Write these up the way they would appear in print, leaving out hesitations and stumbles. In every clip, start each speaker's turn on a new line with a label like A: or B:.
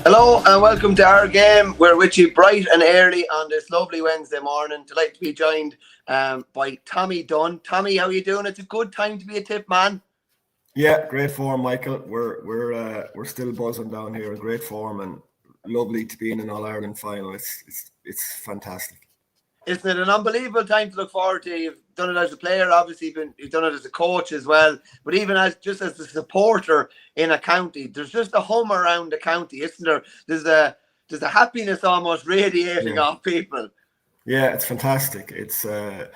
A: Hello and welcome to our game. We're with you bright and early on this lovely Wednesday morning. Delighted to be joined by Tommy Dunn. Tommy, how are you doing? It's a good time to be a tip man.
B: Yeah, great form, Michael. We're still buzzing down here. Great form and lovely to be in an All Ireland final. It's fantastic.
A: Isn't it an unbelievable time to look forward to? You've done it as a player, obviously, you've done it as a coach as well. But even as a supporter in a county, there's just a hum around the county, isn't there? There's a happiness almost radiating off people.
B: Yeah, it's fantastic. It's if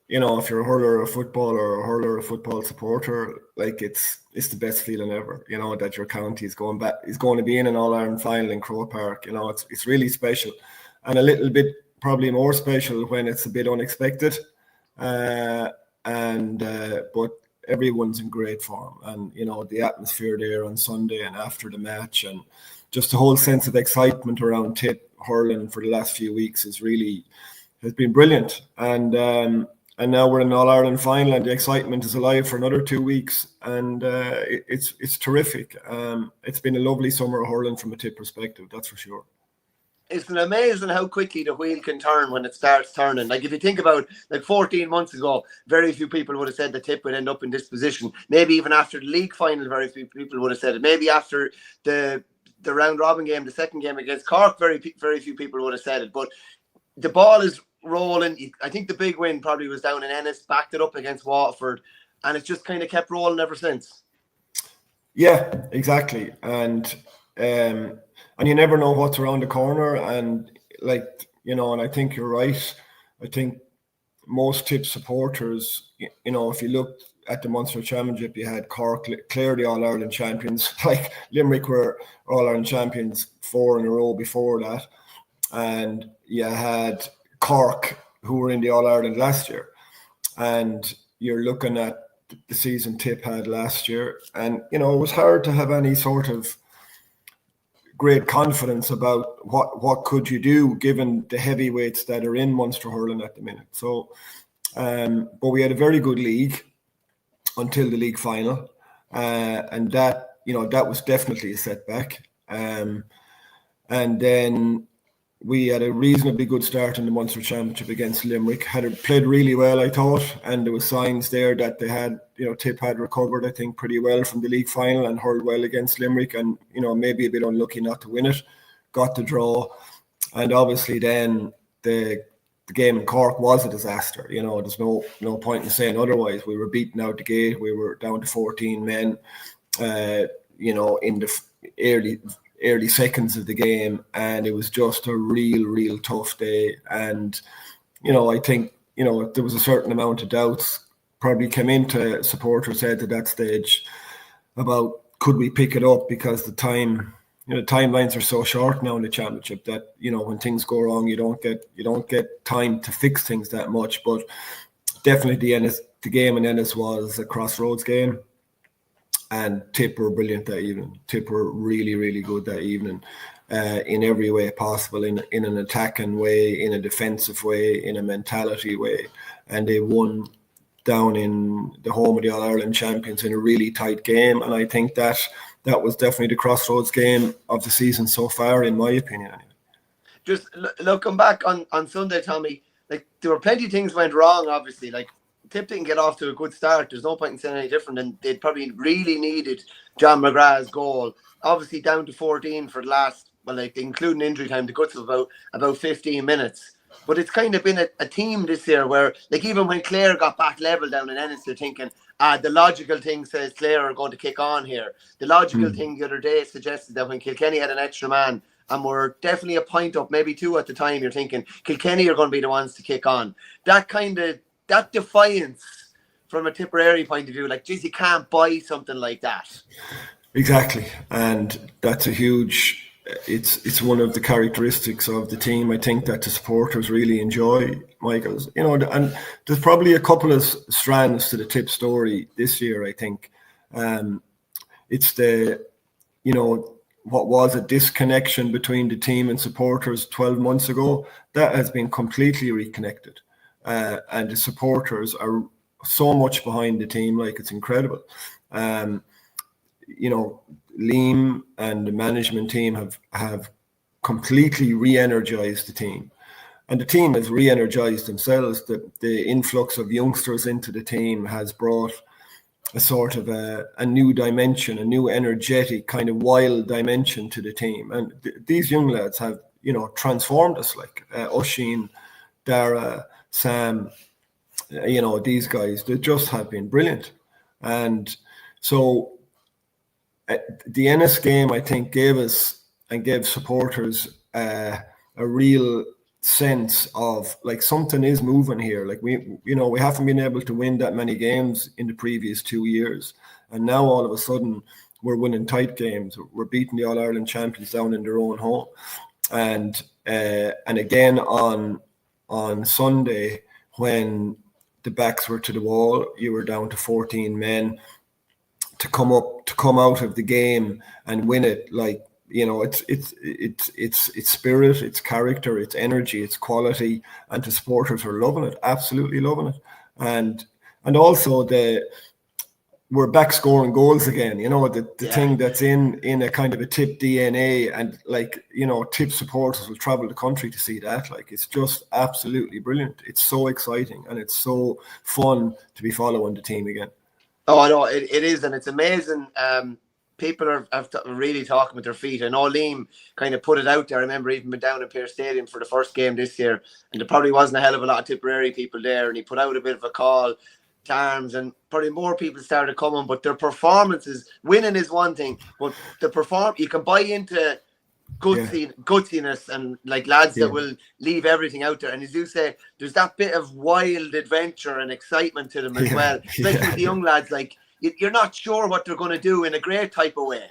B: you're a hurler of football or a hurler of football supporter, like it's the best feeling ever. That your county is going to be in an All Ireland final in Croke Park. It's really special, and a little bit probably more special when it's a bit unexpected. But everyone's in great form, and the atmosphere there on Sunday and after the match, and just the whole sense of excitement around TIPP hurling for the last few weeks has been brilliant. And now we're in All Ireland final, and the excitement is alive for another 2 weeks, and it's terrific. It's been a lovely summer of hurling from a TIPP perspective, that's for sure.
A: It's amazing how quickly the wheel can turn when it starts turning. Like if you think about 14 months ago, very few people would have said that TIPP would end up in this position. Maybe even after the league final, very few people would have said it. Maybe after the round robin game, the second game against Cork, very few people would have said it. But the ball is rolling. I think the big win probably was down in Ennis, backed it up against Waterford, and it's just kind of kept rolling ever since.
B: Yeah, exactly. And you never know what's around the corner, and and I think you're right. I think most TIPP supporters, if you look at the Munster Championship, you had Cork, Clare, the All Ireland champions, like Limerick were All Ireland champions 4 in a row before that, and you had Cork, who were in the All Ireland last year, and you're looking at the season TIPP had last year, and it was hard to have any sort of great confidence about what could you do given the heavyweights that are in Munster hurling at the minute. So, but we had a very good league until the league final, and that was definitely a setback. And then we had a reasonably good start in the Munster Championship against Limerick. Had played really well, I thought, and there was signs there that they had, TIPP had recovered, I think, pretty well from the league final and hurled well against Limerick, and maybe a bit unlucky not to win it. Got the draw, and obviously then the game in Cork was a disaster. There's no point in saying otherwise. We were beaten out the gate. We were down to 14 men. In the early seconds of the game, and it was just a real tough day. And I think there was a certain amount of doubts probably came into supporters' heads at that stage about could we pick it up, because the timelines are so short now in the championship that when things go wrong you don't get time to fix things that much. But definitely the game in Ennis was a crossroads game. And TIPP were brilliant that evening. TIPP were really good that evening, in every way possible, in an attacking way, in a defensive way, in a mentality way. And they won down in the home of the All Ireland champions in a really tight game. And I think that was definitely the crossroads game of the season so far, in my opinion.
A: Just looking back on Sunday, Tommy, there were plenty of things went wrong, obviously. TIPP didn't get off to a good start. There's no point in saying any different, and they probably really needed Noel McGrath's goal. Obviously down to 14 for the last, including injury time, the guts of about 15 minutes. But it's kind of been a team this year where, even when Clare got back level down in Ennis, they're thinking, the logical thing says Clare are going to kick on here. The logical thing the other day suggested that when Kilkenny had an extra man, and we're definitely a point up, maybe 2 at the time, you're thinking Kilkenny are going to be the ones to kick on. That defiance from a Tipperary point of view, geez, you can't buy something like that.
B: Exactly, and that's a huge. It's one of the characteristics of the team, I think, that the supporters really enjoy, Michaels. And there's probably a couple of strands to the TIPP story this year, I think. It's what was a disconnection between the team and supporters 12 months ago. That has been completely reconnected. And the supporters are so much behind the team, it's incredible. Liam and the management team have completely re-energized the team. And the team has re-energized themselves. The influx of youngsters into the team has brought a sort of a new dimension, a new energetic kind of wild dimension to the team. And these young lads have, transformed us, like Oisín, Dara, Sam, these guys, they just have been brilliant. And so the Ennis game, I think, gave us and gave supporters a real sense of like something is moving here. Like we haven't been able to win that many games in the previous 2 years, and now all of a sudden we're winning tight games. We're beating the All-Ireland champions down in their own home, and again on Sunday when the backs were to the wall, you were down to 14 men. To come out of the game and win it, like, it's spirit, it's character, it's energy, it's quality, and the supporters are loving it, absolutely loving it, and also we're back scoring goals again. The thing that's in a kind of a Tip DNA, and like Tip supporters will travel the country to see that. Like, it's just absolutely brilliant. It's so exciting and it's so fun to be following the team again.
A: Oh, I know it is, and it's amazing. People are really talking with their feet. I know Liam kind of put it out there. I remember even been down in Pearse Stadium for the first game this year, and there probably wasn't a hell of a lot of Tipperary people there, and he put out a bit of a call to arms, and probably more people started coming. But their performances, winning is one thing, but you can buy into gutsiness and like lads that will leave everything out there. And as you say, there's that bit of wild adventure and excitement to them as well, especially with the young lads. Like, you're not sure what they're going to do in a great type of way.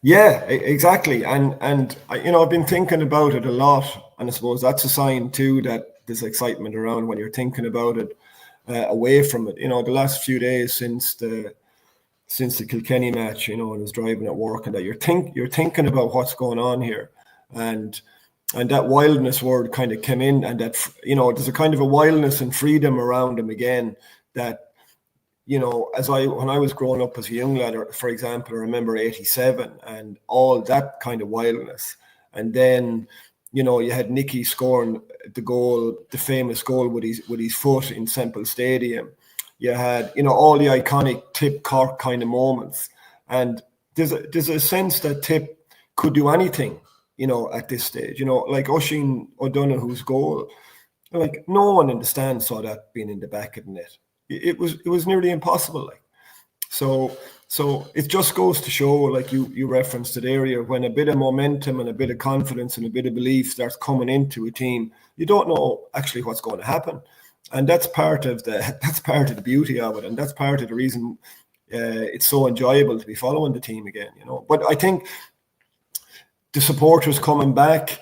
B: Yeah, exactly. And I've been thinking about it a lot, and I suppose that's a sign too that there's excitement around when you're thinking about it away from it. The last few days since the Kilkenny match, and I was driving at work, and that you're thinking about what's going on here, and that wildness word kind of came in, and that there's a kind of a wildness and freedom around them again that when I was growing up as a young lad, for example, I remember '87 and all that kind of wildness, and then you had Nicky scoring the famous goal with his foot in Semple Stadium. You had, all the iconic Tip Cork kind of moments. And there's a sense that Tip could do anything, at this stage. Like Oisín O'Donoghue's goal, like no one in the stand saw that being in the back of the net. It was nearly impossible. Like, so it just goes to show, like you referenced it earlier, when a bit of momentum and a bit of confidence and a bit of belief starts coming into a team, you don't know actually what's going to happen. And that's part of the beauty of it, and that's part of the reason it's so enjoyable to be following the team again. But I think the supporters coming back,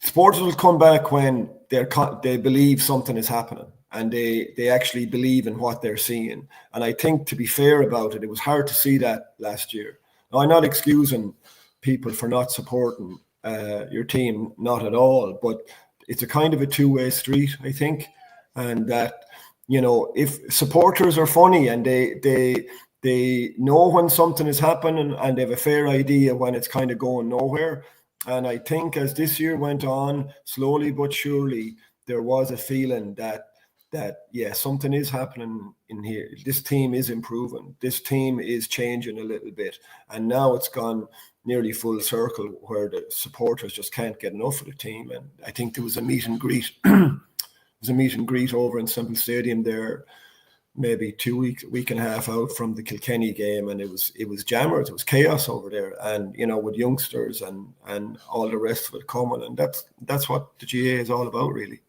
B: supporters will come back when they believe something is happening, and they actually believe in what they're seeing. And I think, to be fair about it was hard to see that last year. Now, I'm not excusing people for not supporting your team, not at all, but it's a kind of a two-way street, I think. And that, if supporters are funny and they know when something is happening, and they have a fair idea when it's kind of going nowhere. And I think as this year went on, slowly but surely, there was a feeling that something is happening in here. This team is improving. This team is changing a little bit. And now it's gone nearly full circle where the supporters just can't get enough of the team. And I think there was a meet and greet. There was a meet and greet over in Semple Stadium there, maybe week and a half out from the Kilkenny game, and it was jammers, it was chaos over there, and with youngsters and all the rest of it coming, and that's what the GA is all about, really.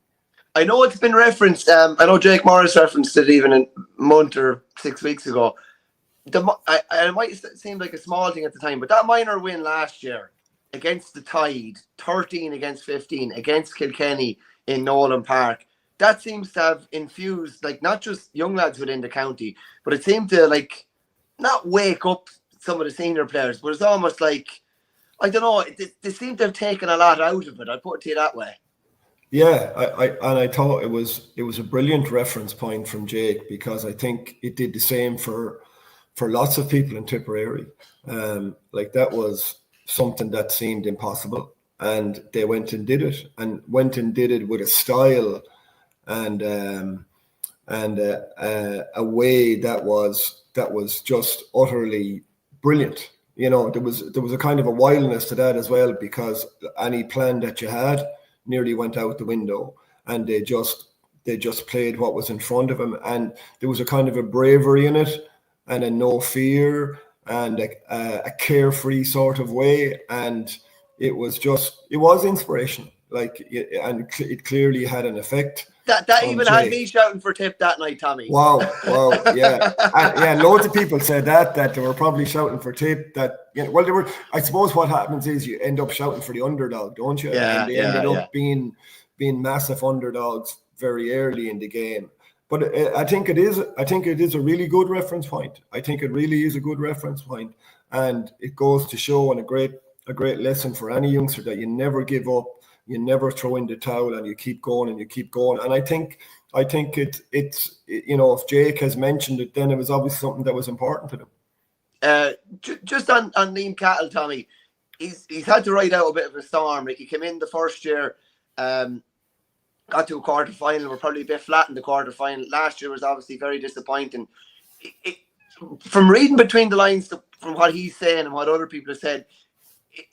A: I know it's been referenced. I know Jake Morris referenced it even a month or 6 weeks ago. It might seem like a small thing at the time, but that minor win last year against the Tide, 13 against 15 against Kilkenny in Nolan Park, that seems to have infused, like, not just young lads within the county, but it seemed to, like, not wake up some of the senior players, but it's almost like, I don't know, they seem to have taken a lot out of it. I'll put it to you that way.
B: Yeah, I thought it was a brilliant reference point from Jake, because I think it did the same for for lots of people in Tipperary. Like that was something that seemed impossible, and they went and did it with a style and a way that was just utterly brilliant. You know, there was a kind of a wildness to that as well, because any plan that you had nearly went out the window, and they just played what was in front of them, and there was a kind of a bravery in it, and a no fear, and a carefree sort of way, and it was inspirational. Like, and it clearly had an effect.
A: That even had me shouting for Tip that night, Tommy.
B: Wow, yeah, yeah. Loads of people said that they were probably shouting for Tip. That, you know, well, they were. I suppose what happens is you end up shouting for the underdog, don't you?
A: Yeah,
B: and they ended up being massive underdogs very early in the game. But I think it is a really good reference point. I think it really is a good reference point, and it goes to show, and a great lesson for any youngster, that you never give up. You never throw in the towel, and you keep going and you keep going. And I think it's you know, if Jake has mentioned it, then it was obviously something that was important to them.
A: Just on Liam Cattle, Tommy, he's had to ride out a bit of a storm. Like, he came in the first year, got to a quarter final. We're probably a bit flat in the quarter final. Last year was obviously very disappointing. From reading between the lines, from what he's saying and what other people have said,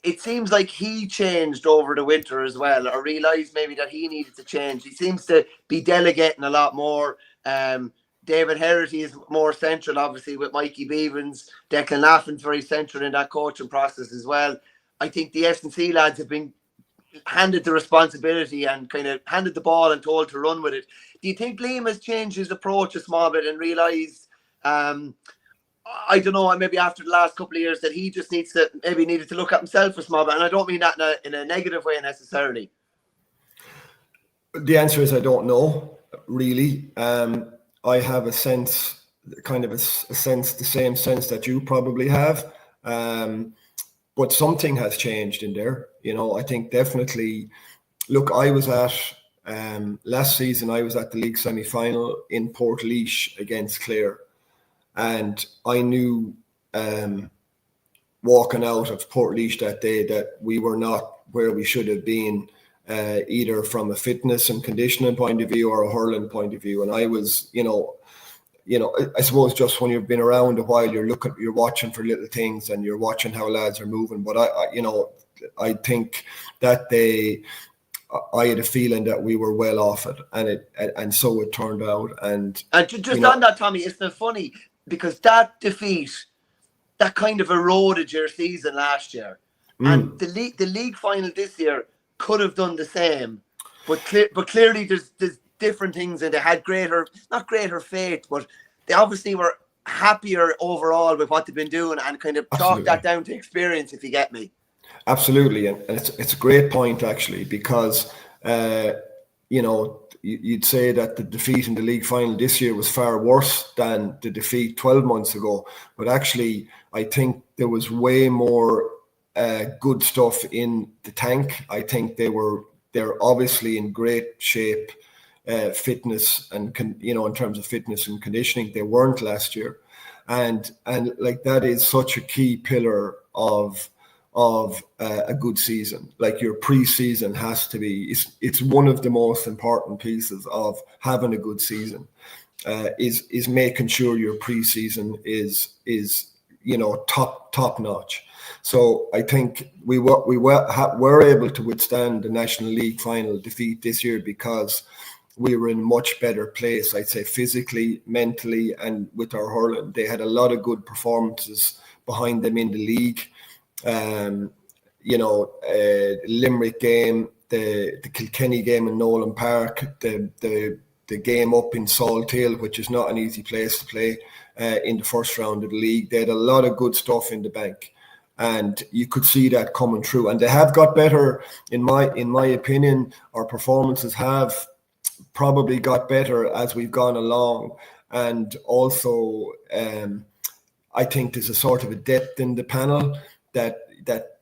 A: it seems like he changed over the winter as well, or realised maybe that he needed to change. He seems to be delegating a lot more. David Herity is more central, obviously, with Mikey Beavens. Declan Laffin's very central in that coaching process as well. I think the S&C lads have been handed the responsibility and kind of handed the ball and told to run with it. Do you think Liam has changed his approach a small bit and realised, I don't know, maybe after the last couple of years, that he just needed to look at himself a small bit? And I don't mean that in a negative way necessarily.
B: The answer is I don't know, really. I have a sense, the same sense that you probably have. But something has changed in there. You know, I think definitely, look, I was at, last season, I was at the league semi-final in Portlaoise against Clare. And I knew walking out of Portlaoise that day that we were not where we should have been, either from a fitness and conditioning point of view or a hurling point of view. And I was, you know, I suppose just when you've been around a while, you're watching for little things and you're watching how lads are moving. But I think that I had a feeling that we were well off it, and so it turned out. And
A: just on that, Tommy, isn't it funny? Because that defeat, that kind of eroded your season last year. And the league final this year could have done the same. But clearly there's different things, and they had not greater faith, but they obviously were happier overall with what they've been doing, and kind of chalk that down to experience, if you get me.
B: Absolutely. And it's a great point, actually, because, you know, you'd say that the defeat in the league final this year was far worse than the defeat 12 months ago. But actually, I think there was way more good stuff in the tank. I think they're obviously in great shape, fitness and in terms of fitness and conditioning. They weren't last year, and like that is such a key pillar of a good season. Like, your pre-season has to be, it's one of the most important pieces of having a good season, is making sure your pre-season is top notch. So I think we were able to withstand the National League final defeat this year because we were in much better place, I'd say, physically, mentally, and with our hurling. They had a lot of good performances behind them in the league. Limerick game, the Kilkenny game in Nolan Park, the game up in Salthill, which is not an easy place to play, in the first round of the league. They had a lot of good stuff in the bank, and you could see that coming through. And they have got better, in my opinion. Our performances have probably got better as we've gone along, and also I think there's a sort of a depth in the panel that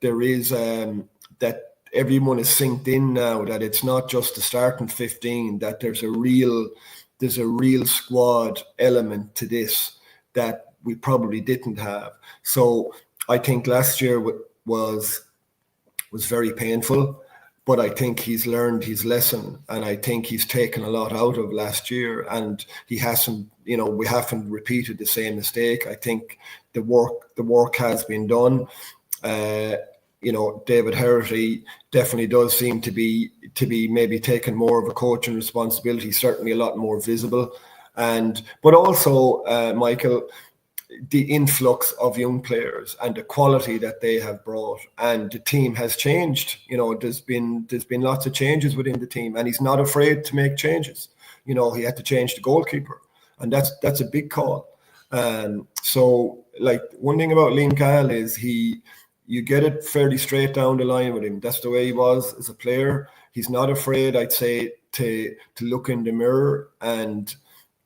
B: there is, that everyone is synced in now, that it's not just the starting 15, that there's a real squad element to this, that we probably didn't have. So I think last year was very painful, but I think he's learned his lesson, and I think he's taken a lot out of last year, and he hasn't, we haven't repeated the same mistake. I think the work has been done. David Herity definitely does seem to be maybe taking more of a coaching responsibility, certainly a lot more visible. But also, Michael, the influx of young players and the quality that they have brought, and the team has changed. There's been lots of changes within the team, and he's not afraid to make changes. He had to change the goalkeeper, and that's a big call. So, like, one thing about Liam Cahill is you get it fairly straight down the line with him. That's the way he was as a player. He's not afraid, I'd say, to look in the mirror and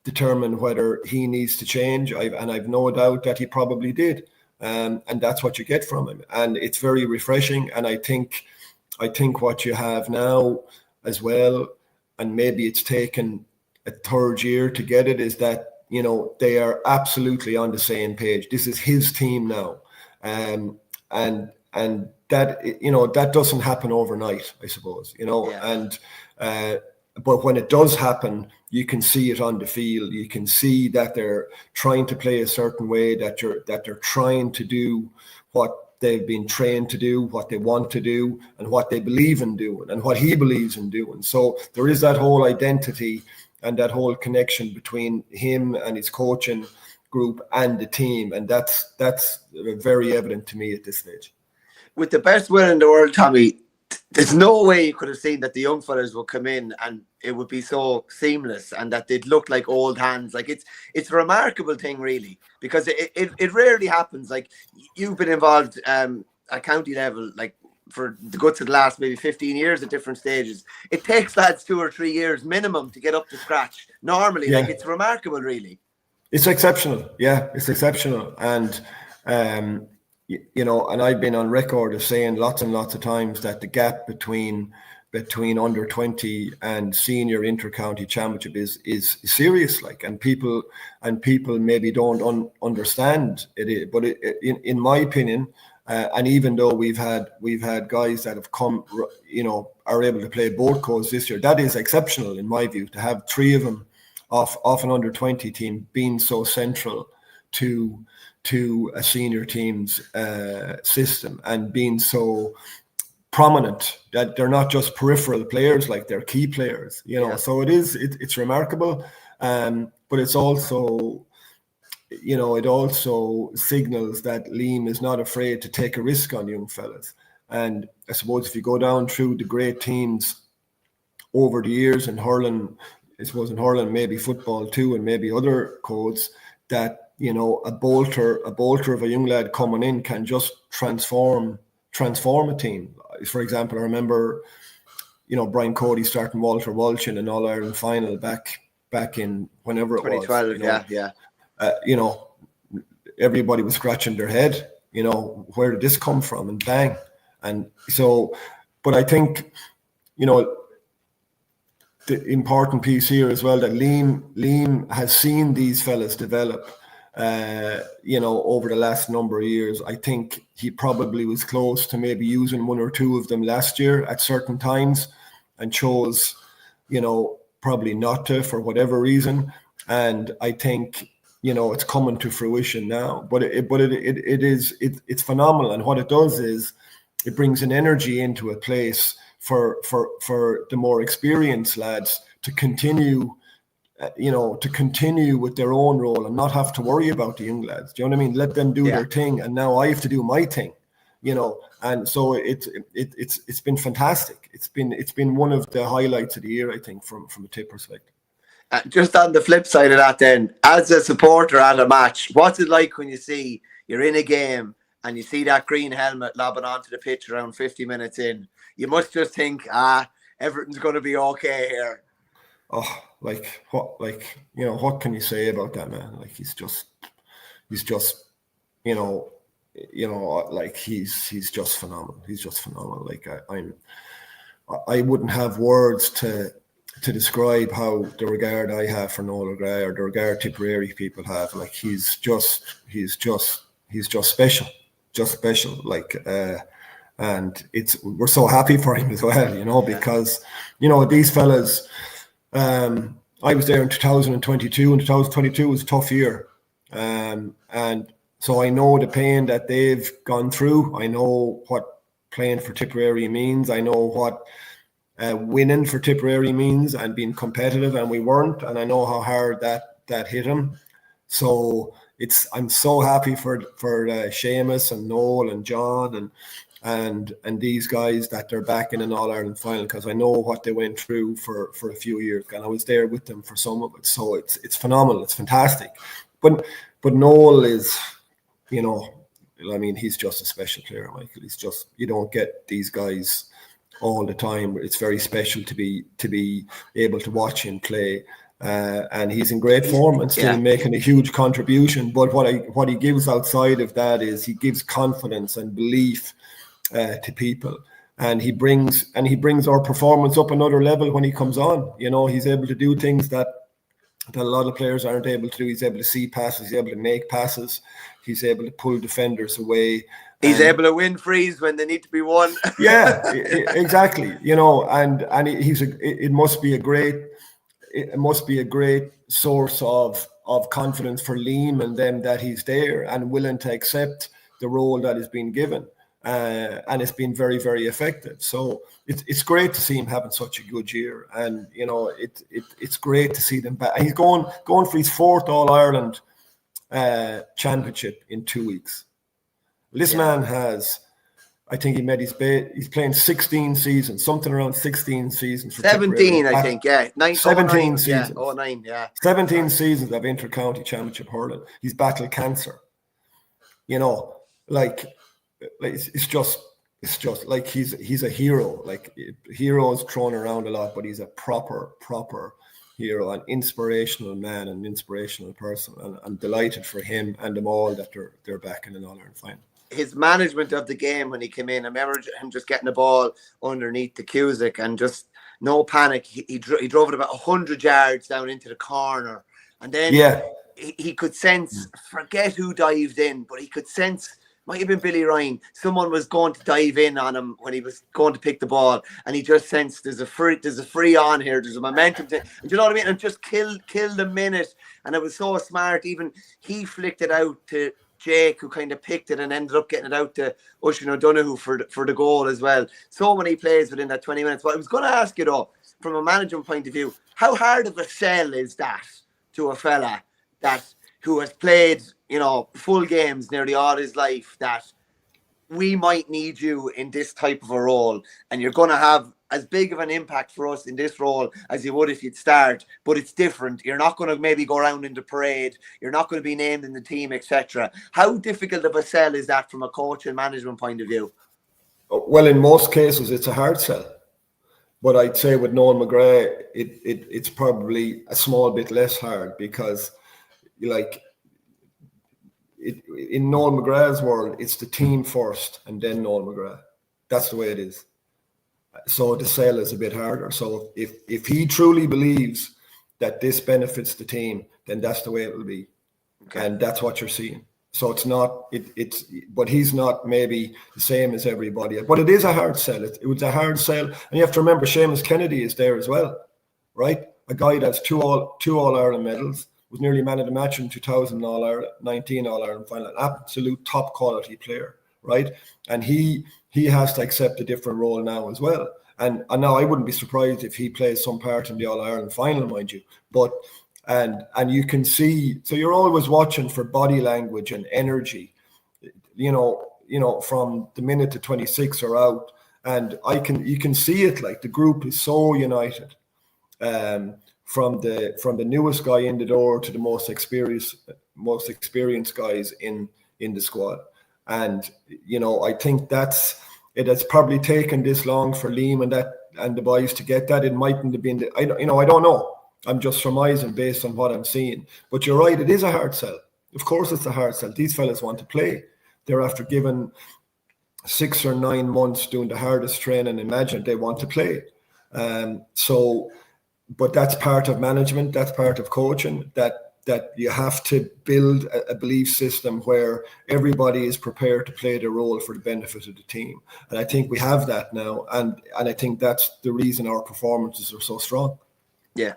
B: determine whether he needs to change. I've no doubt that he probably did. And that's what you get from him. And it's very refreshing. And I think what you have now as well, and maybe it's taken a third year to get it, is that, they are absolutely on the same page. This is his team now. And that, that doesn't happen overnight, I suppose,
A: Yeah.
B: But when it does happen, you can see it on the field. You can see that they're trying to play a certain way, that they're trying to do what they've been trained to do, what they want to do, and what they believe in doing, and what he believes in doing. So there is that whole identity and that whole connection between him and his coaching group and the team, and that's very evident to me at this stage.
A: With the best will in the world, Tommy, there's no way you could have seen that the young fellas would come in and it would be so seamless and that they'd look like old hands. Like, it's a remarkable thing, really, because it rarely happens. Like, you've been involved at county level, like, for the guts of the last maybe 15 years at different stages. It takes lads 2 or 3 years minimum to get up to scratch. Normally,
B: yeah.
A: Like, it's remarkable, really.
B: It's exceptional. Yeah, it's exceptional. And, and I've been on record of saying lots and lots of times that the gap between under 20 and senior inter-county championship is serious. Like, and people maybe don't understand it. But in my opinion, and even though we've had guys that have come, are able to play both codes this year, that is exceptional in my view, to have 3 of them off an under 20 team being so central to a senior team's system, and being so prominent that they're not just peripheral players, like they're key players,
A: Yeah.
B: So it's remarkable, but it's also, it also signals that Liam is not afraid to take a risk on young fellas. And I suppose if you go down through the great teams over the years in hurling, I suppose in hurling, maybe football too, and maybe other codes, that a bolter of a young lad coming in can just transform a team. For example, I remember, Brian Cody starting Walter Walsh in an All-Ireland final back in whenever it
A: 2012,
B: was.
A: yeah.
B: Everybody was scratching their head, where did this come from? And bang. And so, but I think, the important piece here as well, that Liam has seen these fellas develop, over the last number of years. I think he probably was close to maybe using 1 or 2 of them last year at certain times, and chose, probably not to, for whatever reason. And I think, it's coming to fruition now. But it's phenomenal. And what it does is it brings an energy into a place for the more experienced lads to continue with their own role and not have to worry about the young lads. Do you know what I mean? Let them do their thing, and now I have to do my thing. And so it's been fantastic. It's been one of the highlights of the year, I think, from a tip perspective.
A: Just on the flip side of that, then, as a supporter at a match, what's it like when you're in a game and you see that green helmet lobbing onto the pitch around 50 minutes in? You must just think, everything's going to be okay here.
B: Oh, what can you say about that, man? Like, he's just like he's just phenomenal. He's just phenomenal. Like, I wouldn't have words to to describe how the regard I have for Noel McGrath, or the regard Tipperary people have. Like, he's just special, just special. Like, and we're so happy for him as well, because these fellas. I was there in 2022, and 2022 was a tough year, and so I know the pain that they've gone through. I know what playing for Tipperary means. I know what winning for Tipperary means, and being competitive, and we weren't. And I know how hard that hit them. So I'm so happy for Seamus and Noel and John and these guys that they're back in an All-Ireland final, because I know what they went through for a few years, and I was there with them for some of it. So it's phenomenal. It's fantastic. But Noel is, he's just a special player, Michael. He's just, you don't get these guys all the time. It's very special to be able to watch him play. And he's in great form and still making a huge contribution. But what he gives outside of that is he gives confidence and belief to people, and he brings our performance up another level when he comes on. He's able to do things that a lot of players aren't able to do. He's able to see passes, he's able to make passes, he's able to pull defenders away.
A: He's able to win frees when they need to be won.
B: Yeah, exactly. And it must be a great source of confidence for Liam and them that he's there and willing to accept the role that is being given. And it's been very, very effective. So it's great to see him having such a good year, and it's great to see them back. He's going for his 4th All-Ireland championship in 2 weeks. This man has, I think he's playing 16 seasons, something around 16 seasons. For
A: 17, I think,
B: 17 seasons.
A: Yeah, 09, yeah.
B: 17 seasons of inter-county championship hurling. He's battled cancer. It's just like he's a hero. Like, hero is thrown around a lot, but he's a proper hero, an inspirational man, an inspirational person, and I'm delighted for him and them all that they're back in an All-Ireland final.
A: His management of the game when he came in, I remember him just getting the ball underneath the Cusack and just no panic. He drove it about 100 yards down into the corner, and then he could sense, forget who dived in, but he could sense, might have been Billy Ryan, someone was going to dive in on him when he was going to pick the ball, and he just sensed there's a free on here, there's a momentum to, do you know what I mean? And just kill the minute, and it was so smart. Even he flicked it out to Jake, who kind of picked it and ended up getting it out to Oisin O'Donoghue for the goal as well. So many plays within that 20 minutes. But I was going to ask you though, from a management point of view, how hard of a sell is that to a fella who has played, full games nearly all his life, that we might need you in this type of a role, and you're going to have as big of an impact for us in this role as you would if you'd start, but it's different. You're not going to maybe go around in the parade. You're not going to be named in the team, etc. How difficult of a sell is that from a coach and management point of view?
B: Well, in most cases, it's a hard sell. But I'd say with Noel McGrath, it's probably a small bit less hard, because in Noel McGrath's world, it's the team first and then Noel McGrath. That's the way it is. So the sell is a bit harder. So if he truly believes that this benefits the team, then that's the way it will be. Okay. And that's what you're seeing. So it's not, but he's not maybe the same as everybody. But it is a hard sell. It was a hard sell. And you have to remember, Seamus Kennedy is there as well, right? A guy that's two All-Ireland medals, was nearly man of the match in 2019 All-Ireland final, an absolute top quality player, right? And he has to accept a different role now as well. And now I wouldn't be surprised if he plays some part in the All-Ireland final, mind you. But and you can see, so you're always watching for body language and energy, from the minute the 26 are out, and you can see it. Like, the group is so united, from the newest guy in the door to the most experienced guys in the squad. And I think it has probably taken this long for Liam and the boys to get that. It mightn't have been I don't know. I'm just surmising based on what I'm seeing. But you're right, it is a hard sell. Of course it's a hard sell. These fellas want to play. They're after given 6 or 9 months doing the hardest training. Imagine they want to play. So but that's part of management, that's part of coaching, that you have to build a belief system where everybody is prepared to play their role for the benefit of the team. And I think we have that now. And I think that's the reason our performances are so strong.
A: Yeah.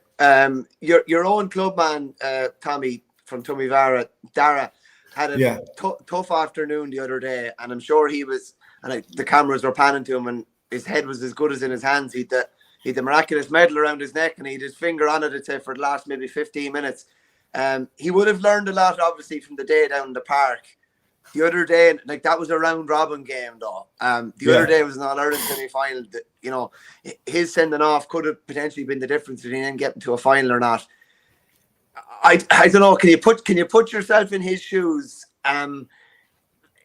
A: Your own clubman, Tommy from Tumivara, Dara, had a tough afternoon the other day. And I'm sure he was, and the cameras were panning to him, and his head was as good as in his hands. He'd the miraculous medal around his neck, and he had his finger on it, I'd say, for the last maybe 15 minutes. He would have learned a lot, obviously, from the day down the park. The other day, like, that was a round robin game, though. The other day was an All-Ireland semi-final. You know, his sending off could have potentially been the difference between him getting to a final or not. I don't know. Can you put yourself in his shoes?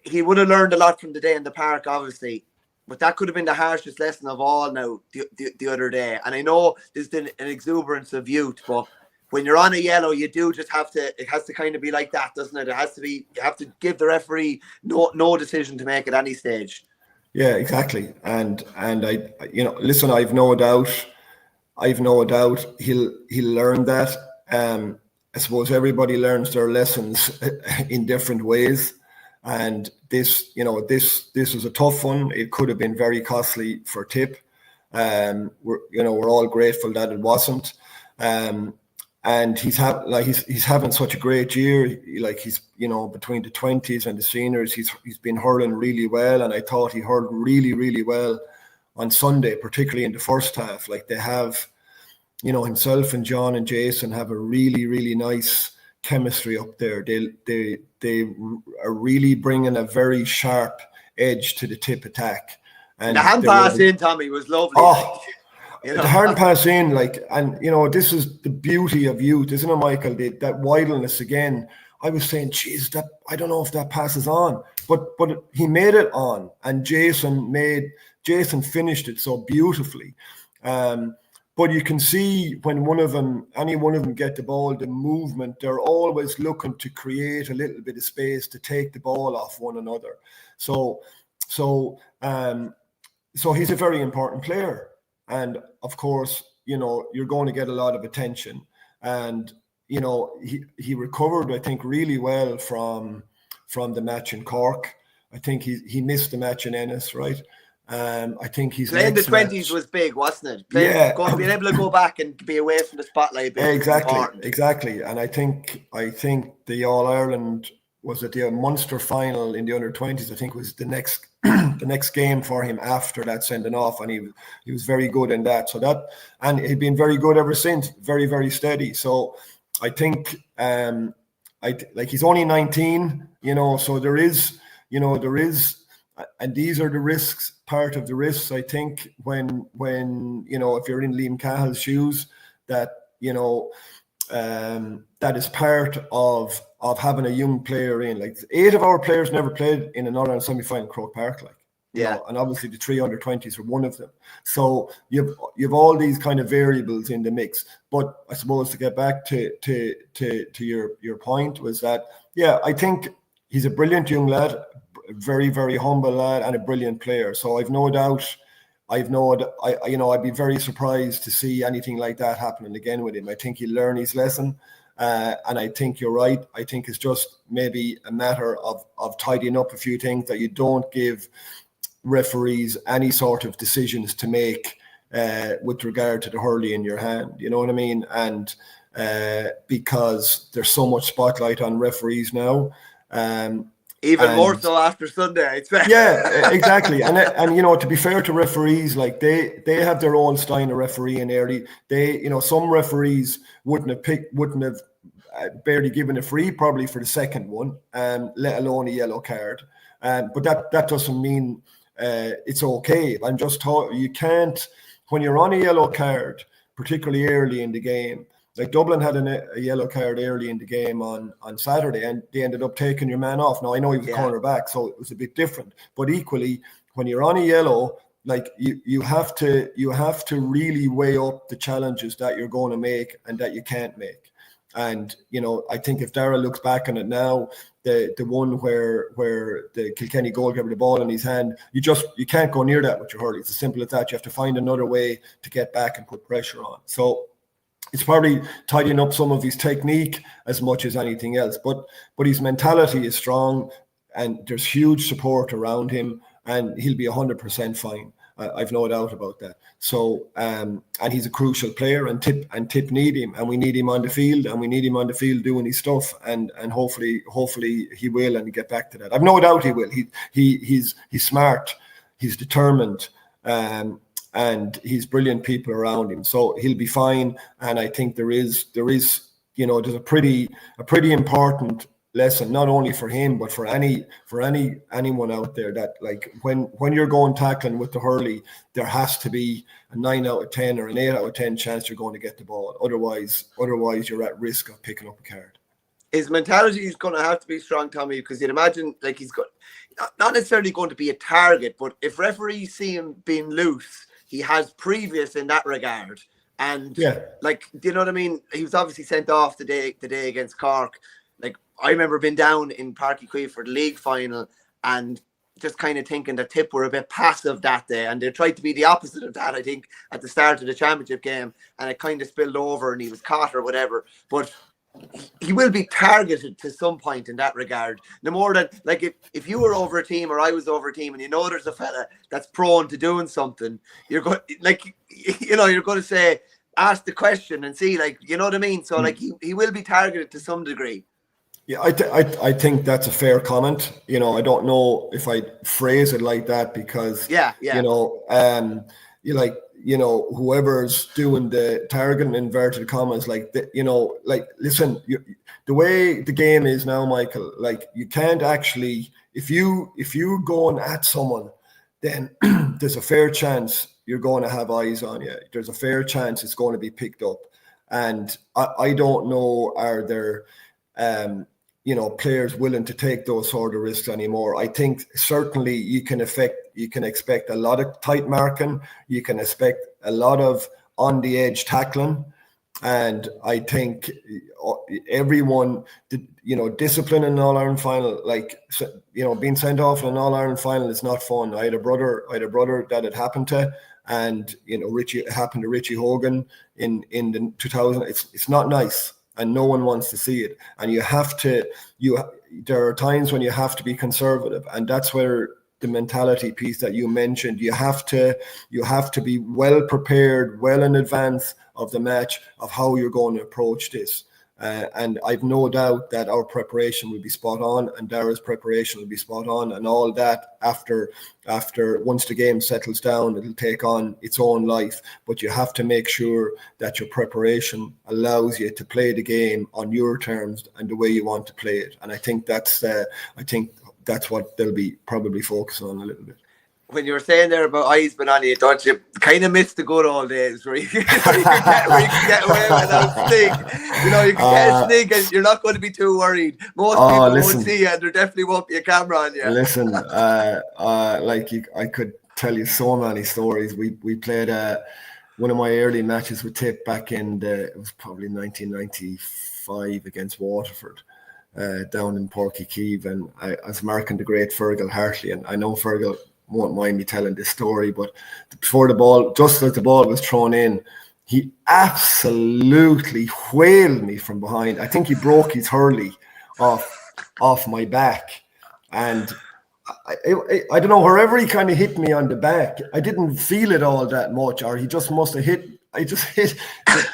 A: He would have learned a lot from the day in the park, obviously. But that could have been the harshest lesson of all now, the other day. And I know there's been an exuberance of youth, but when you're on a yellow, you do just have to, it has to kind of be like that, doesn't it? It has to be, you have to give the referee no decision to make at any stage.
B: Yeah, exactly. And I, listen, I've no doubt he'll learn that. I suppose everybody learns their lessons in different ways. And this was a tough one. It could have been very costly for TIPP. We're all grateful that it wasn't. And he's having such a great year. Like, he's between the 20s and the seniors, he's been hurling really well. And I thought he hurled really, really well on Sunday, particularly in the first half. Like, they have, himself and John and Jason have a really, really nice chemistry up there. They are really bringing a very sharp edge to the TIPP attack. And
A: the hand pass in, Tommy, was lovely.
B: Oh, the hand pass in, this is the beauty of youth, isn't it, Michael? That wildness again. I was saying, geez, I don't know if that pass is on, but he made it on, and Jason finished it so beautifully. But you can see when any one of them get the ball, the movement, they're always looking to create a little bit of space to take the ball off one another. So he's a very important player. And of course, you're going to get a lot of attention. And, he recovered, I think, really well from the match in Cork. I think he missed the match in Ennis, right? I think he's
A: playing the 20s was big, wasn't it? Being able to go back and be away from the spotlight.
B: Exactly. And I think the All-Ireland was at the Munster final in the under-20s. I think was the next game for him after that sending off, and he was very good in that. And he'd been very good ever since, very, very steady. So I think he's only 19, so there is, and these are the risks. Part of the risks, I think, when if you're in Liam Cahill's shoes, that that is part of having a young player in. Like, 8 of our players never played in an All-Ireland semi-final in Croke Park, and obviously the 3 under-20s are one of them. So you've all these kind of variables in the mix. But I suppose to get back to your point was that, I think he's a brilliant young lad, a very, very humble lad, and a brilliant player. So I've no doubt. I'd be very surprised to see anything like that happening again with him. I think he'll learn his lesson, and I think you're right. I think it's just maybe a matter of tidying up a few things, that you don't give referees any sort of decisions to make with regard to the hurley in your hand. You know what I mean? And because there's so much spotlight on referees now.
A: Even more so after Sunday, I expect.
B: Yeah, exactly. And to be fair to referees, like, they have their own style of refereeing early. Some referees wouldn't have barely given a free probably for the second one, let alone a yellow card. But that doesn't mean it's okay. I'm just taught you can't, when you're on a yellow card, particularly early in the game. Like, Dublin had a yellow card early in the game on Saturday, and they ended up taking your man off. Now, I know he was cornerback, so it was a bit different. But equally, when you're on a yellow, like, you have to really weigh up the challenges that you're going to make and that you can't make. And I think if Darragh looks back on it now, the one where the Kilkenny goalkeeper the ball in his hand, you can't go near that with your hurley. It's as simple as that. You have to find another way to get back and put pressure on. So it's probably tidying up some of his technique as much as anything else. But his mentality is strong, and there's huge support around him, and he'll be 100% fine. I've no doubt about that. So, and he's a crucial player, and Tip need him, and we need him on the field, doing his stuff, and hopefully he will, and get back to that. I've no doubt he will. He's smart, he's determined, and he's brilliant people around him, so he'll be fine. And I think there is there's a pretty important lesson, not only for him but for anyone out there, that like when you're going tackling with the hurley, there has to be a 9 out of 10 or an 8 out of 10 chance you're going to get the ball. Otherwise you're at risk of picking up a card.
A: His mentality is going to have to be strong, Tommy, because you'd imagine like he's got not necessarily going to be a target, but if referees see him being loose, he has previous in that regard. And like, do you know what I mean? He was obviously sent off the day against Cork. Like, I remember being down in Páirc Uí Chaoimh for the league final and just kind of thinking that Tip were a bit passive that day, and they tried to be the opposite of that, I think, at the start of the championship game, and it kind of spilled over and he was caught or whatever. But he will be targeted to some point in that regard. No more than, like, if you were over a team or I was over a team and there's a fella that's prone to doing something, you're going, like, you're going to say, ask the question and see, like, you know what I mean? So like he will be targeted to some degree.
B: Yeah, I think that's a fair comment. I don't know if I phrase it like that, because whoever's doing the targeting, inverted commas, listen, the way the game is now, Michael, like, you can't actually, if you're going at someone, then there's a fair chance you're going to have eyes on you. There's a fair chance it's going to be picked up. And I don't know, are there players willing to take those sort of risks anymore? I think certainly you can expect a lot of tight marking. You can expect a lot of on the edge tackling. And I think everyone, discipline in an All-Ireland final, being sent off in an All-Ireland final is not fun. I had a brother that it happened to, and it happened to Richie Hogan in the 2000. It's not nice, and no one wants to see it. And there are times when you have to be conservative, and that's where the mentality piece that you mentioned, you have to be well prepared, well in advance of the match, of how you're going to approach this. And I've no doubt that our preparation will be spot on, and Dara's preparation will be spot on, and all that after once the game settles down, it'll take on its own life. But you have to make sure that your preparation allows you to play the game on your terms and the way you want to play it. And I think that's what they'll be probably focusing on a little bit.
A: When you were saying there about eyes being on you, don't you kind of miss the good old days where you can get away without sneak? You can get a sneak and you're not going to be too worried. Most people won't see you, and there definitely won't be a camera on you. Listen,
B: I could tell you so many stories. We played one of my early matches with Tip back in it was probably 1995 against Waterford. Down in Páirc Uí Chaoimh, and I was marking the great Fergal Hartley, and I know Fergal won't mind me telling this story, but just as the ball was thrown in, he absolutely whaled me from behind. I think he broke his hurley off my back, and I don't know, wherever he kind of hit me on the back, I didn't feel it all that much, or he just must have hit. I just hit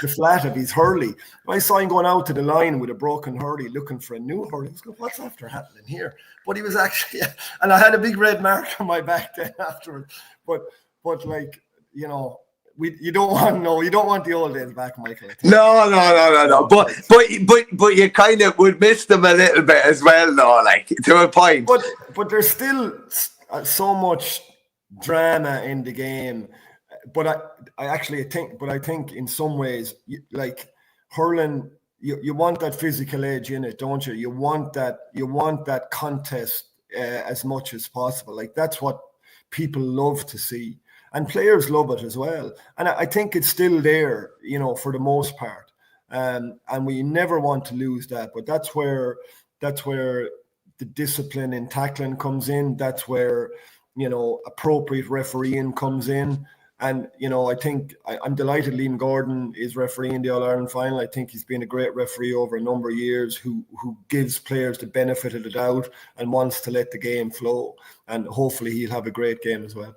B: the flat of his hurley. I saw him going out to the line with a broken hurley, looking for a new hurley. I was going, what's after happening here? But he was actually, and I had a big red mark on my back then afterwards. But you don't want the old days back, Michael.
A: No. But you kind of would miss them a little bit as well, though, like, to a point.
B: But there's still so much drama in the game. But I think in some ways, like hurling, you want that physical edge in it, don't you? You want that contest as much as possible. Like, that's what people love to see, and players love it as well. And I think it's still there, for the most part. And we never want to lose that. But that's where the discipline in tackling comes in. That's where appropriate refereeing comes in. And, I think I'm delighted Liam Gordon is refereeing the All-Ireland final. I think he's been a great referee over a number of years who gives players the benefit of the doubt and wants to let the game flow. And hopefully he'll have a great game as well.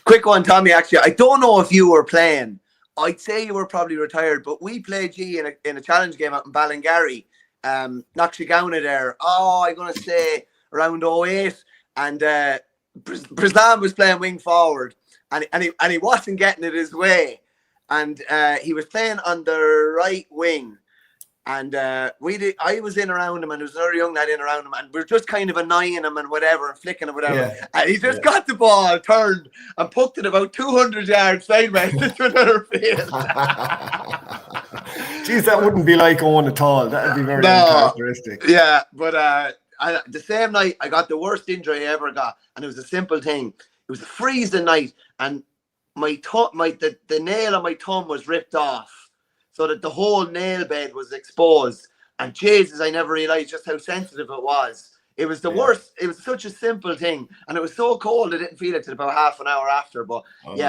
B: Quick
A: one, Tommy, actually. I don't know if you were playing. I'd say you were probably retired, but we played G in a challenge game out in Ballingarry. Knockshigowna there. I'm going to say around 08. And Brislan was playing wing forward. And he wasn't getting it his way, and he was playing on the right wing, and I was in around him, and there was another young lad in around him, and we were just kind of annoying him and whatever, and flicking and whatever. Yeah. And he just got the ball, turned, and poked it about 200 yards sideways into another field.
B: Jeez, that wouldn't be like Owen at all. That would be very uncharacteristic.
A: Yeah, but the same night I got the worst injury I ever got, and it was a simple thing. It was a freezing night, and the nail on my thumb was ripped off, so that the whole nail bed was exposed. And Jesus, I never realised just how sensitive it was. It was the worst. It was such a simple thing, and it was so cold I didn't feel it till about half an hour after. But in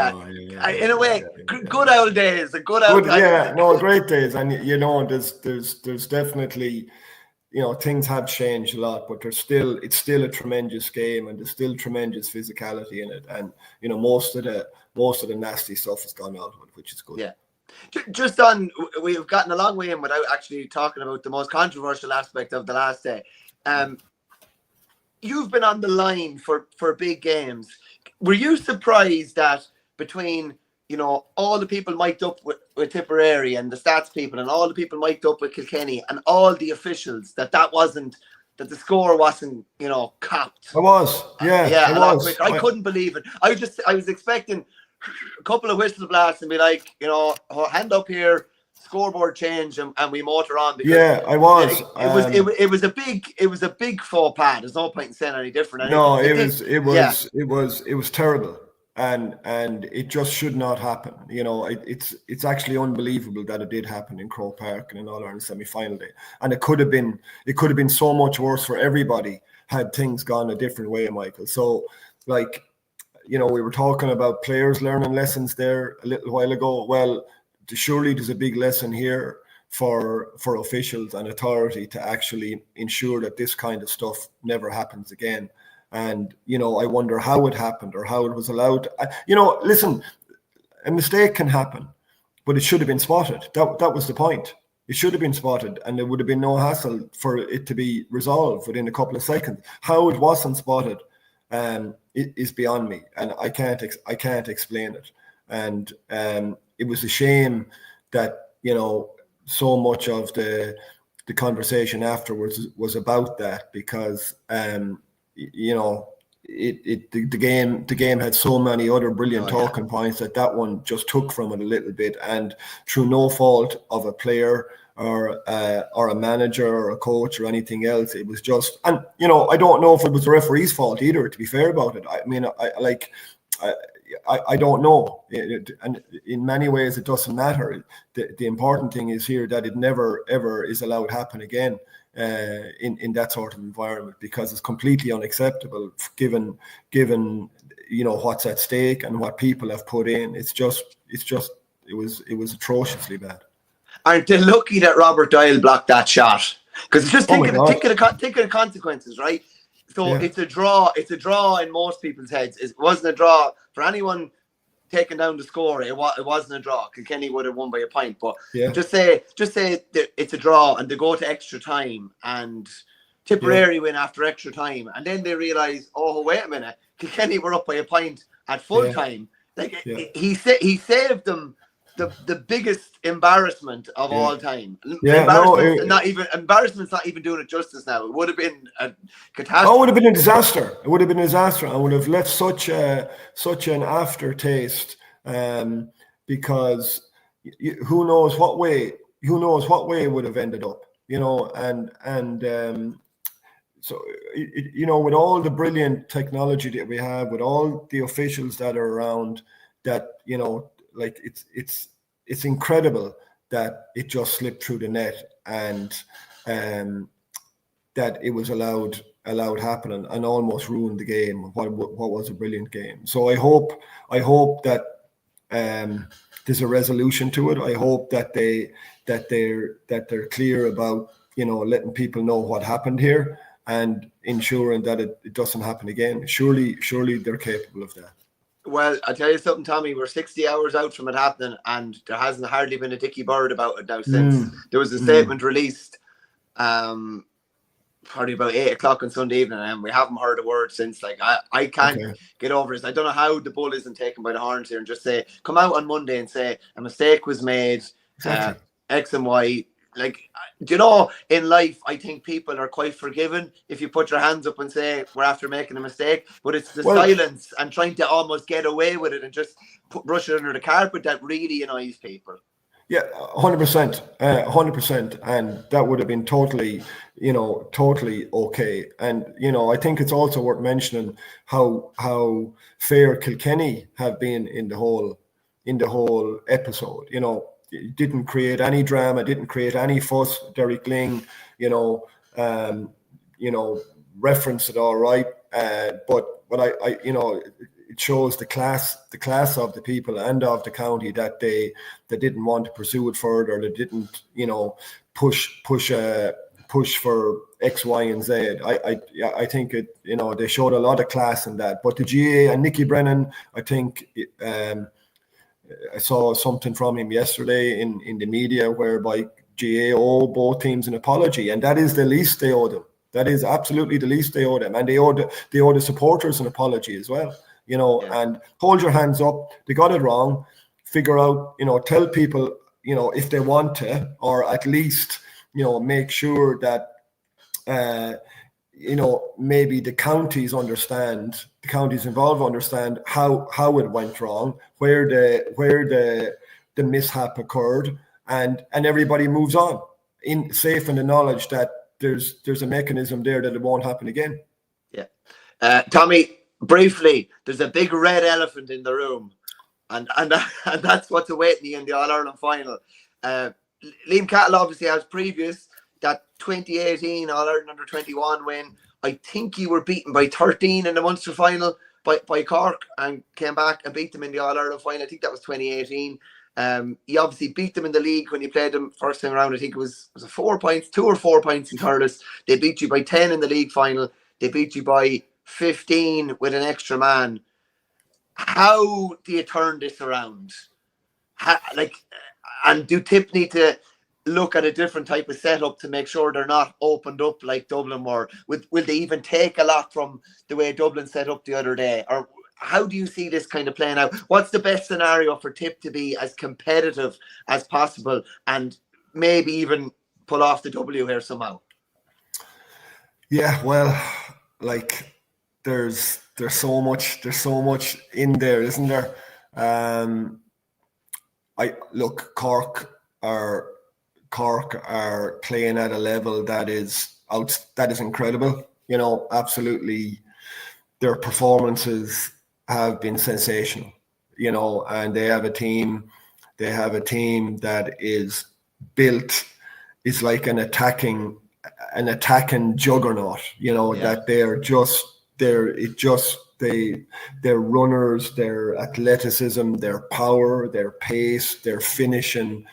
A: a way, good old days,
B: great days. And there's definitely. Things have changed a lot, but it's still a tremendous game, and there's still tremendous physicality in it. And most of the nasty stuff has gone out of it, which is good.
A: Yeah. We've gotten a long way in without actually talking about the most controversial aspect of the last day. You've been on the line for big games. Were you surprised that between all the people mic'd up with Tipperary and the stats people and all the people mic'd up with Kilkenny and all the officials that the score wasn't, capped?
B: It was. Yeah, it was.
A: I couldn't believe it. I was expecting a couple of whistle blasts and be like, hand up here, scoreboard change, and we motor on.
B: Because I was.
A: It was a big faux pas. There's no point in saying any different.
B: No, it was terrible. And it just should not happen. It's actually unbelievable that it did happen in Croke Park in an All-Ireland semi-final day. And it could have been so much worse for everybody had things gone a different way, Michael. So, we were talking about players learning lessons there a little while ago. Well, surely there's a big lesson here for officials and authority to actually ensure that this kind of stuff never happens again. And, I wonder how it happened or how it was allowed. Listen, a mistake can happen, but it should have been spotted. That was the point. It should have been spotted, and there would have been no hassle for it to be resolved within a couple of seconds. How it wasn't spotted it is beyond me, and I can't explain it. And it was a shame that, so much of the conversation afterwards was about that, because the game had so many other brilliant talking points that one just took from it a little bit, and through no fault of a player or a manager or a coach or anything else, it was just, and I don't know if it was the referee's fault either, to be fair about it. I mean, I don't know, and in many ways it doesn't matter. The important thing is here that it never ever is allowed to happen again in that sort of environment, because it's completely unacceptable given what's at stake and what people have put in. It was atrociously bad.
A: Aren't they lucky that Robert Doyle blocked that shot? Because just think of the consequences, right? So it's a draw. It's a draw in most people's heads. It wasn't a draw for anyone taking down the score. It wasn't a draw. Kilkenny would have won by a point. But just say that it's a draw and they go to extra time and Tipperary win after extra time, and then they realise, oh wait a minute, Kilkenny were up by a point at full time. He saved them the biggest embarrassment of all time. Embarrassment's not even doing it justice now. It would have been a catastrophe.
B: Oh, it would have been a disaster. It would have been a disaster. I would have left such an aftertaste, because who knows what way it would have ended up. So with all the brilliant technology that we have, with all the officials that are around, that it's incredible that it just slipped through the net, and that it was allowed happening and almost ruined the game. What was a brilliant game. So I hope that there's a resolution to it. I hope that they're clear about, you know, letting people know what happened here and ensuring that it doesn't happen again. Surely they're capable of that.
A: Well, I'll tell you something, Tommy. We're 60 hours out from it happening, and there hasn't hardly been a dicky bird about it now since. There was a statement released probably about 8 o'clock on Sunday evening, and we haven't heard a word since. Like, I can't get over this. I don't know how the bull isn't taken by the horns here and just say, come out on Monday and say a mistake was made, X and Y. Like, do you know, in life, I think people are quite forgiving if you put your hands up and say, we're after making a mistake. But it's the silence and trying to almost get away with it and just brush it under the carpet that really annoys people.
B: Yeah, 100%, 100%. And that would have been totally okay. And, you know, I think it's also worth mentioning how fair Kilkenny have been in the whole episode. You know, didn't create any drama, didn't create any fuss. Derek Ling, referenced it all right. But I it shows the class of the people and of the county that they didn't want to pursue it further. They didn't, you know, push for X, Y, and Z. I think it, you know, they showed a lot of class in that. But the GA and Nicky Brennan, I think. I saw something from him yesterday in the media whereby GA owe both teams an apology, and that is the least they owe them. That is absolutely the least they owe them, and they owe the supporters an apology as well. You know, and hold your hands up. They got it wrong. Figure out, you know, tell people, you know, if they want to, or at least, you know, make sure that you know, maybe the counties involved understand how it went wrong, where the mishap occurred, and everybody moves on safe in the knowledge that there's a mechanism there that it won't happen again.
A: Yeah. Tommy, briefly, there's a big red elephant in the room, and that's what's awaiting you in the All-Ireland final. Liam Cattle obviously has previous that 2018 All-Ireland under-21 win. I think you were beaten by 13 in the Munster final by Cork and came back and beat them in the All-Ireland final. I think that was 2018. You obviously beat them in the league when you played them first time around. I think it was 4 points, 2 or 4 points in Thurles. They beat you by 10 in the league final. They beat you by 15 with an extra man. How do you turn this around? And do Tip need to look at a different type of setup to make sure they're not opened up like Dublin were? Will they even take a lot from the way Dublin set up the other day? Or how do you see this kind of playing out? What's the best scenario for Tip to be as competitive as possible and maybe even pull off the W here somehow?
B: Yeah, well, like there's so much in there, isn't there? Cork are playing at a level that is incredible. You know, absolutely, their performances have been sensational. You know, and they have a team that is built. It's like an attacking juggernaut. You know, that their runners, their athleticism, their power, their pace, their finishing.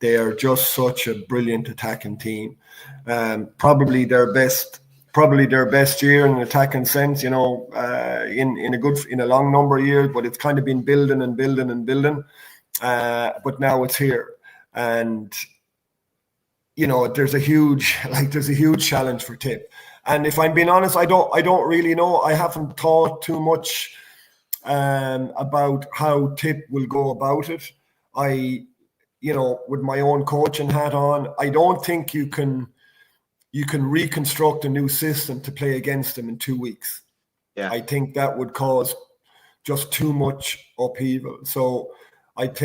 B: They are just such a brilliant attacking team. Probably their best year in an attacking sense, you know, in a long number of years, but it's kind of been building. But now it's here. And, you know, there's a huge challenge for Tip. And if I'm being honest, I don't really know. I haven't thought too much about how Tip will go about it. You know, with my own coaching hat on, I don't think you can reconstruct a new system to play against them in 2 weeks. Yeah, I think that would cause just too much upheaval. So I'd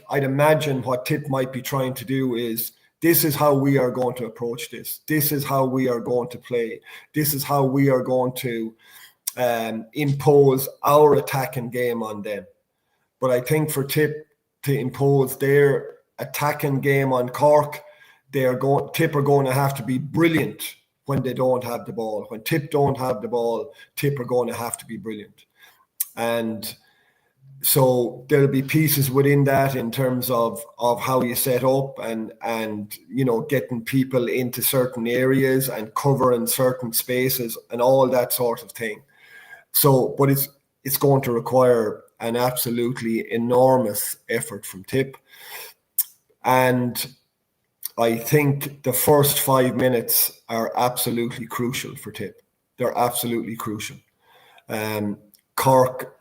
B: imagine what Tip might be trying to do is, this is how we are going to approach this. This is how we are going to play. This is how we are going to impose our attacking game on them. But I think for Tip to impose their attacking game on Cork, Tip are going to have to be brilliant when they don't have the ball. When Tip don't have the ball, Tip are going to have to be brilliant. And So there'll be pieces within that in terms of how you set up and getting people into certain areas and covering certain spaces and all that sort of thing. So, but it's going to require an absolutely enormous effort from TIPP. And I think the first 5 minutes are absolutely crucial for TIPP. They're absolutely crucial. Cork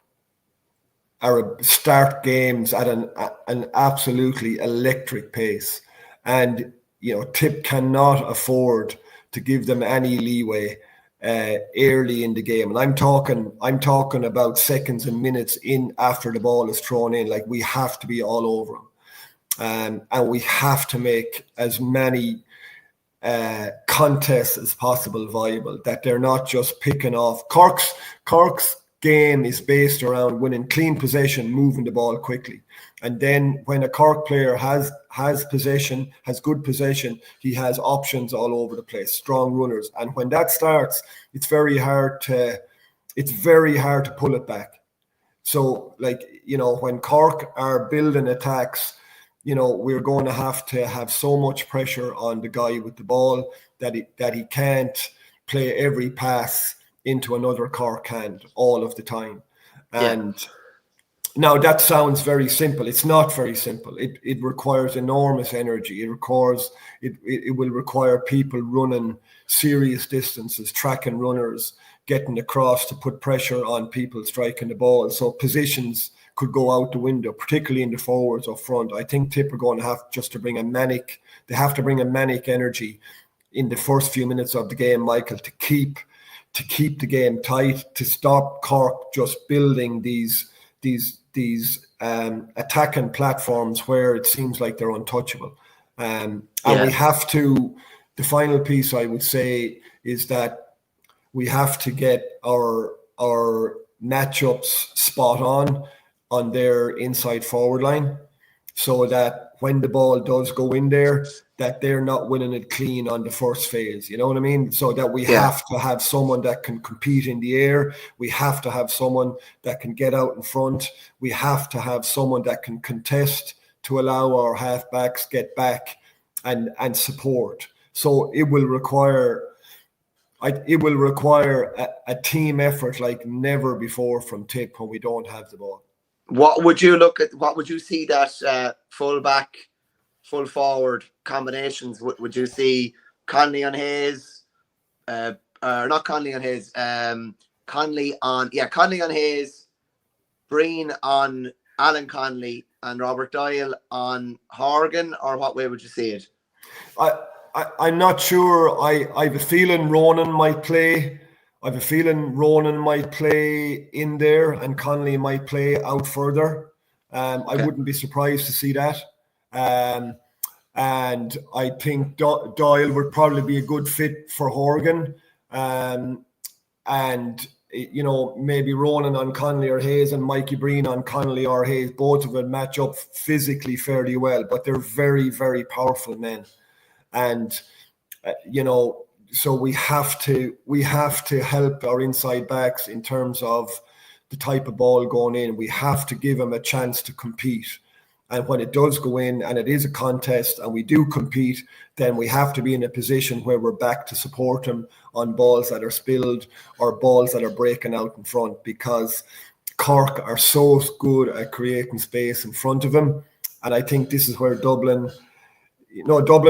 B: start games at an absolutely electric pace, and TIPP cannot afford to give them any leeway early in the game. And I'm talking about seconds and minutes in after the ball is thrown in. Like, we have to be all over them, and we have to make as many contests as possible viable, that they're not just picking off. Cork's game is based around winning clean possession, moving the ball quickly. And then when a Cork player has possession, has good possession, he has options all over the place, strong runners. And when that starts, it's very hard to pull it back. So, when Cork are building attacks, we're going to have so much pressure on the guy with the ball that he can't play every pass into another Cork hand all of the time. And now that sounds very simple. It's not very simple. It requires enormous energy. It will require people running serious distances, tracking runners, getting across to put pressure on people striking the ball. So positions could go out the window, particularly in the forwards up front. I think TIPP are going to have to bring a manic energy in the first few minutes of the game, Michael, to keep the game tight, to stop Cork just building these attacking platforms where it seems like they're untouchable. And we have to, the final piece I would say is that we have to get our matchups spot on their inside forward line, so that when the ball does go in there, that they're not winning it clean on the first phase. You know what I mean? So that we have to have someone that can compete in the air. We have to have someone that can get out in front. We have to have someone that can contest to allow our halfbacks get back and support. So it will require a team effort like never before from TIPP when we don't have the ball.
A: What would you see that full back, full forward combinations? Would you see Conley on Hayes, or not Conley on Hayes, Conley on Hayes, Breen on Alan Conley, and Robert Doyle on Horgan, or what way would you see it?
B: I'm not sure. I have a feeling Ronan might play. I have a feeling Ronan might play in there and Conley might play out further. I wouldn't be surprised to see that. And I think Doyle would probably be a good fit for Horgan. And, maybe Ronan on Conley or Hayes and Mikey Breen on Conley or Hayes, both of them match up physically fairly well, but they're very, very powerful men. And, so we have to help our inside backs in terms of the type of ball going in. We have to give them a chance to compete. And when it does go in and it is a contest and we do compete, then we have to be in a position where we're back to support them on balls that are spilled or balls that are breaking out in front, because Cork are so good at creating space in front of them. And I think this is where Dublin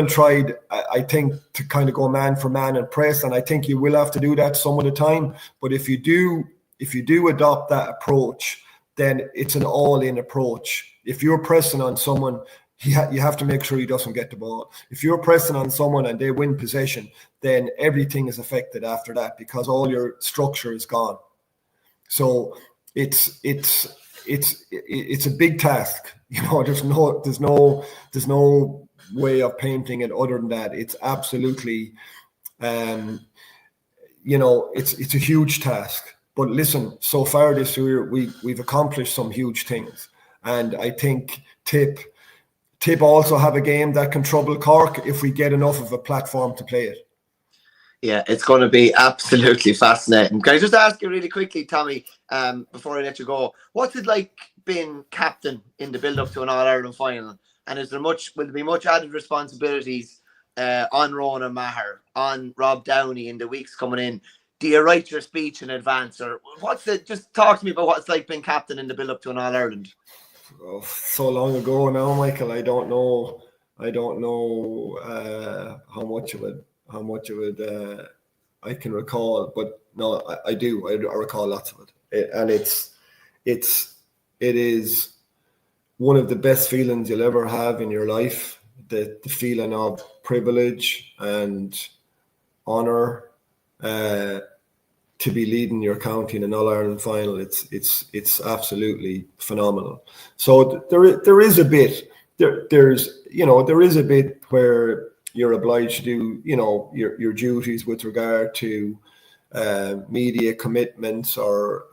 B: tried, I think, to kind of go man for man and press, and I think you will have to do that some of the time. But if you do adopt that approach, then it's an all-in approach. If you're pressing on someone, you have to make sure he doesn't get the ball. If you're pressing on someone and they win possession, then everything is affected after that, because all your structure is gone. So it's a big task. There's no way of painting it other than that. It's absolutely it's a huge task. But listen, so far this year we've accomplished some huge things, and I think TIPP also have a game that can trouble Cork if we get enough of a platform to play it.
A: Yeah, it's going to be absolutely fascinating. Can I just ask you really quickly, Tommy, before I let you go, what's it like been captain in the build-up to an All-Ireland final? And will there be much added responsibilities on Ronan Maher, on Rob Downey in the weeks coming in? Do you write your speech in advance, or just talk to me about what it's like being captain in the build-up to an All-Ireland?
B: Oh, so long ago now, Michael. I don't know how much of it I can recall, but no, I do. I recall lots of it, and it is one of the best feelings you'll ever have in your life. The feeling of privilege and honor to be leading your county in an All-Ireland final. It's absolutely phenomenal. So there is a bit where you're obliged to do your duties with regard to media commitments, or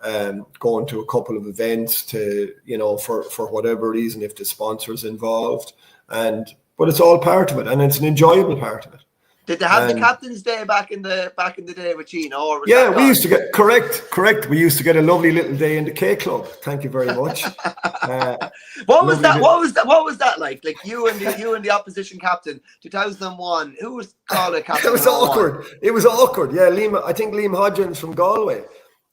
B: going to a couple of events to for whatever reason, if the sponsor's involved, but it's all part of it, and it's an enjoyable part of it.
A: Did they have the Captain's Day back in the day with Gino? Or
B: yeah, we used to get correct. We used to get a lovely little day in the K Club. Thank you very much.
A: What was that like? Like you and the opposition captain, 2001. Who was called a captain?
B: It was awkward. Yeah, I think Liam Hodgins from Galway.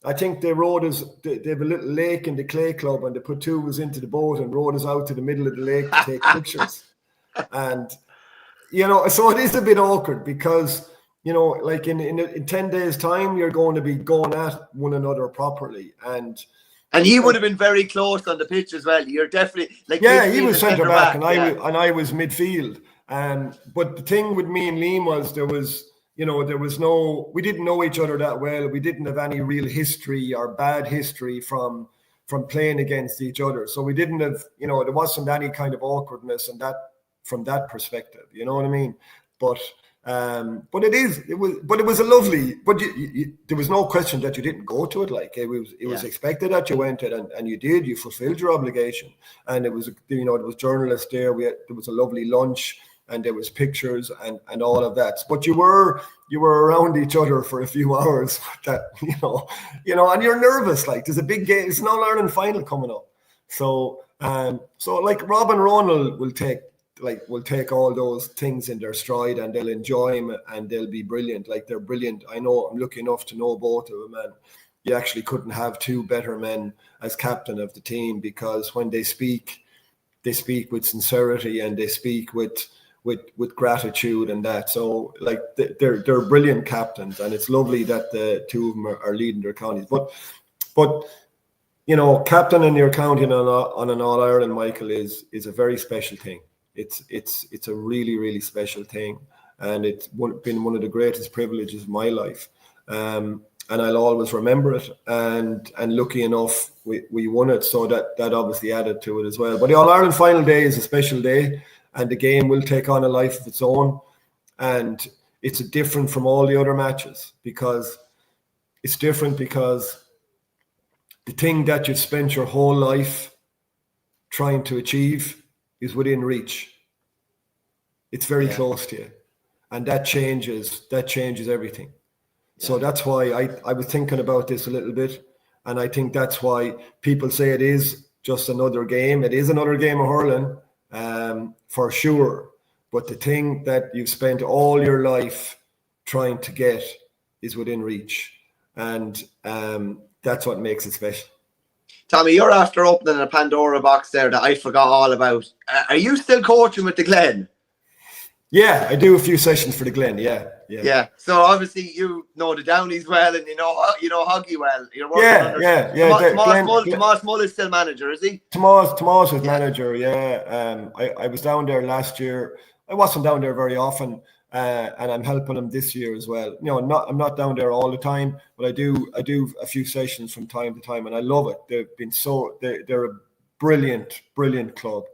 B: I think they rowed us. They have a little lake in the Clay Club, and they put two of us into the boat and rowed us out to the middle of the lake to take pictures. And so it is a bit awkward because, like in 10 days' time, you're going to be going at one another properly. And
A: he would have been very close on the pitch as well. You're definitely
B: he was centre back, and I was midfield. But the thing with me and Liam was we didn't know each other that well. We didn't have any real history or bad history from playing against each other. So we didn't have, there wasn't any kind of awkwardness and that. From that perspective, you know what I mean? But it was a lovely. But there was no question that you didn't go to it. Like it was expected that you went it, and you did. You fulfilled your obligation, and it was there was journalists there. There was a lovely lunch, and there was pictures and all of that. But you were around each other for a few hours. That and you're nervous. Like there's a big game. It's an All-Ireland final coming up. So like Rob and Ronald will take all those things in their stride, and they'll enjoy them, and they'll be brilliant. Like they're brilliant. I know, I'm lucky enough to know both of them, and you actually couldn't have two better men as captain of the team, because when they speak with sincerity, and they speak with gratitude and that. So like they're brilliant captains, and it's lovely that the two of them are leading their counties. But captaining your county on an All-Ireland, Michael, is a very special thing. It's a really, really special thing, and it's been one of the greatest privileges of my life, and I'll always remember it. And lucky enough, we won it, so that obviously added to it as well. But the All-Ireland final day is a special day, and the game will take on a life of its own, and it's different from all the other matches because the thing that you've spent your whole life trying to achieve is within reach. It's very close to you, and that changes everything. So that's why I was thinking about this a little bit, and I think that's why people say it is just another game. It is another game of hurling, for sure, but the thing that you've spent all your life trying to get is within reach, and that's what makes it special.
A: Tommy, you're after opening a Pandora box there that I forgot all about. Are you still coaching with the Glen?
B: Yeah, I do a few sessions for the Glen. Yeah. So
A: obviously you know the Downies well, and you know Hoggy well. You're working under Tomas Mull is still manager, is he?
B: Tomas is manager. Yeah. I was down there last year. I wasn't down there very often. And I'm helping them this year as well. I'm not down there all the time, but I do a few sessions from time to time, and I love it. They're a brilliant club,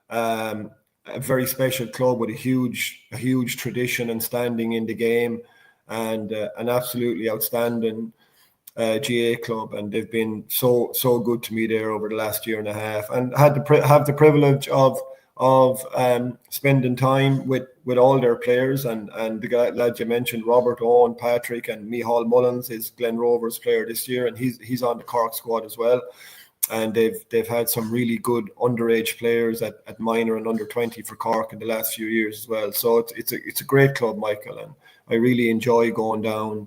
B: a very special club with a huge tradition and standing in the game, and an absolutely outstanding GA club. And they've been so good to me there over the last year and a half, and have the privilege of spending time with all their players, and the lads you mentioned, Robert Owen, Patrick, and Micheál Mullins is Glen Rovers player this year, and he's on the Cork squad as well. and they've had some really good underage players at minor and under 20 for Cork in the last few years as well. So it's a great club, Michael, and I really enjoy going down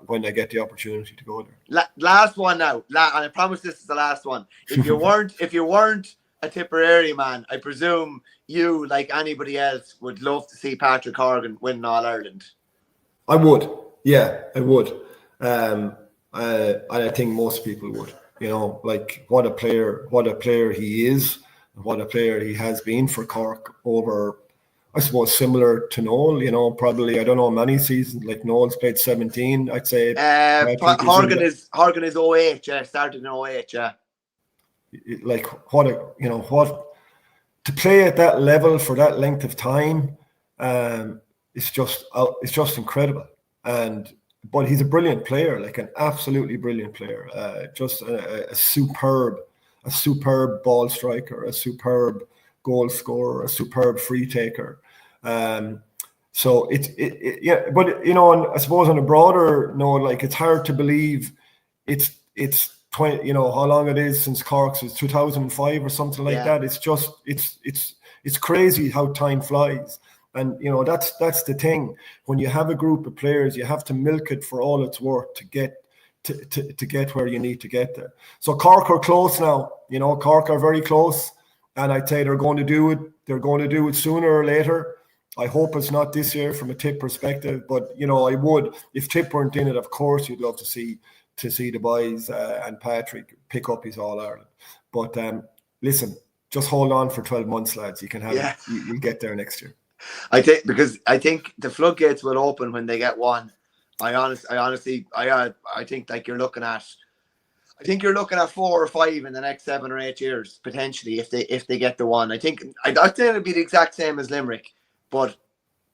B: when I get the opportunity to go there.
A: Last one now, and I promise this is the last one. If you weren't a Tipperary man, I presume you, like anybody else, would love to see Patrick Horgan win All Ireland.
B: I would, yeah, I would. I think most people would. You know, like what a player he is, what a player he has been for Cork over, I suppose, similar to Noel. You know, probably, I don't know, many seasons. Like Noel's played 17, I'd say.
A: Horgan is 08, yeah, started in 08, yeah.
B: Like what to play at that level for that length of time, it's just incredible. But he's a brilliant player, like an absolutely brilliant player. Just a superb ball striker, a superb goal scorer, a superb free taker. So yeah. But you know, and I suppose on a broader note, like it's hard to believe it's 20. You know how long it is since Cork's was 2005 or something like that. It's just it's crazy how time flies. And you know that's the thing. When you have a group of players, you have to milk it for all it's worth to get to get where you need to get there. So Cork are close now. You know, Cork are very close, and I'd say they're going to do it. They're going to do it sooner or later. I hope it's not this year from a Tip perspective, but you know, I would, if Tip weren't in it, of course, you'd love to see the boys and Patrick pick up his All Ireland. But listen, just hold on for 12 months, lads. You can have it. You'll get there next year.
A: I think the floodgates will open when they get one. I honestly think like you're looking at 4 or 5 in the next 7 or 8 years potentially if they get the one. I'd say it'll be the exact same as Limerick, but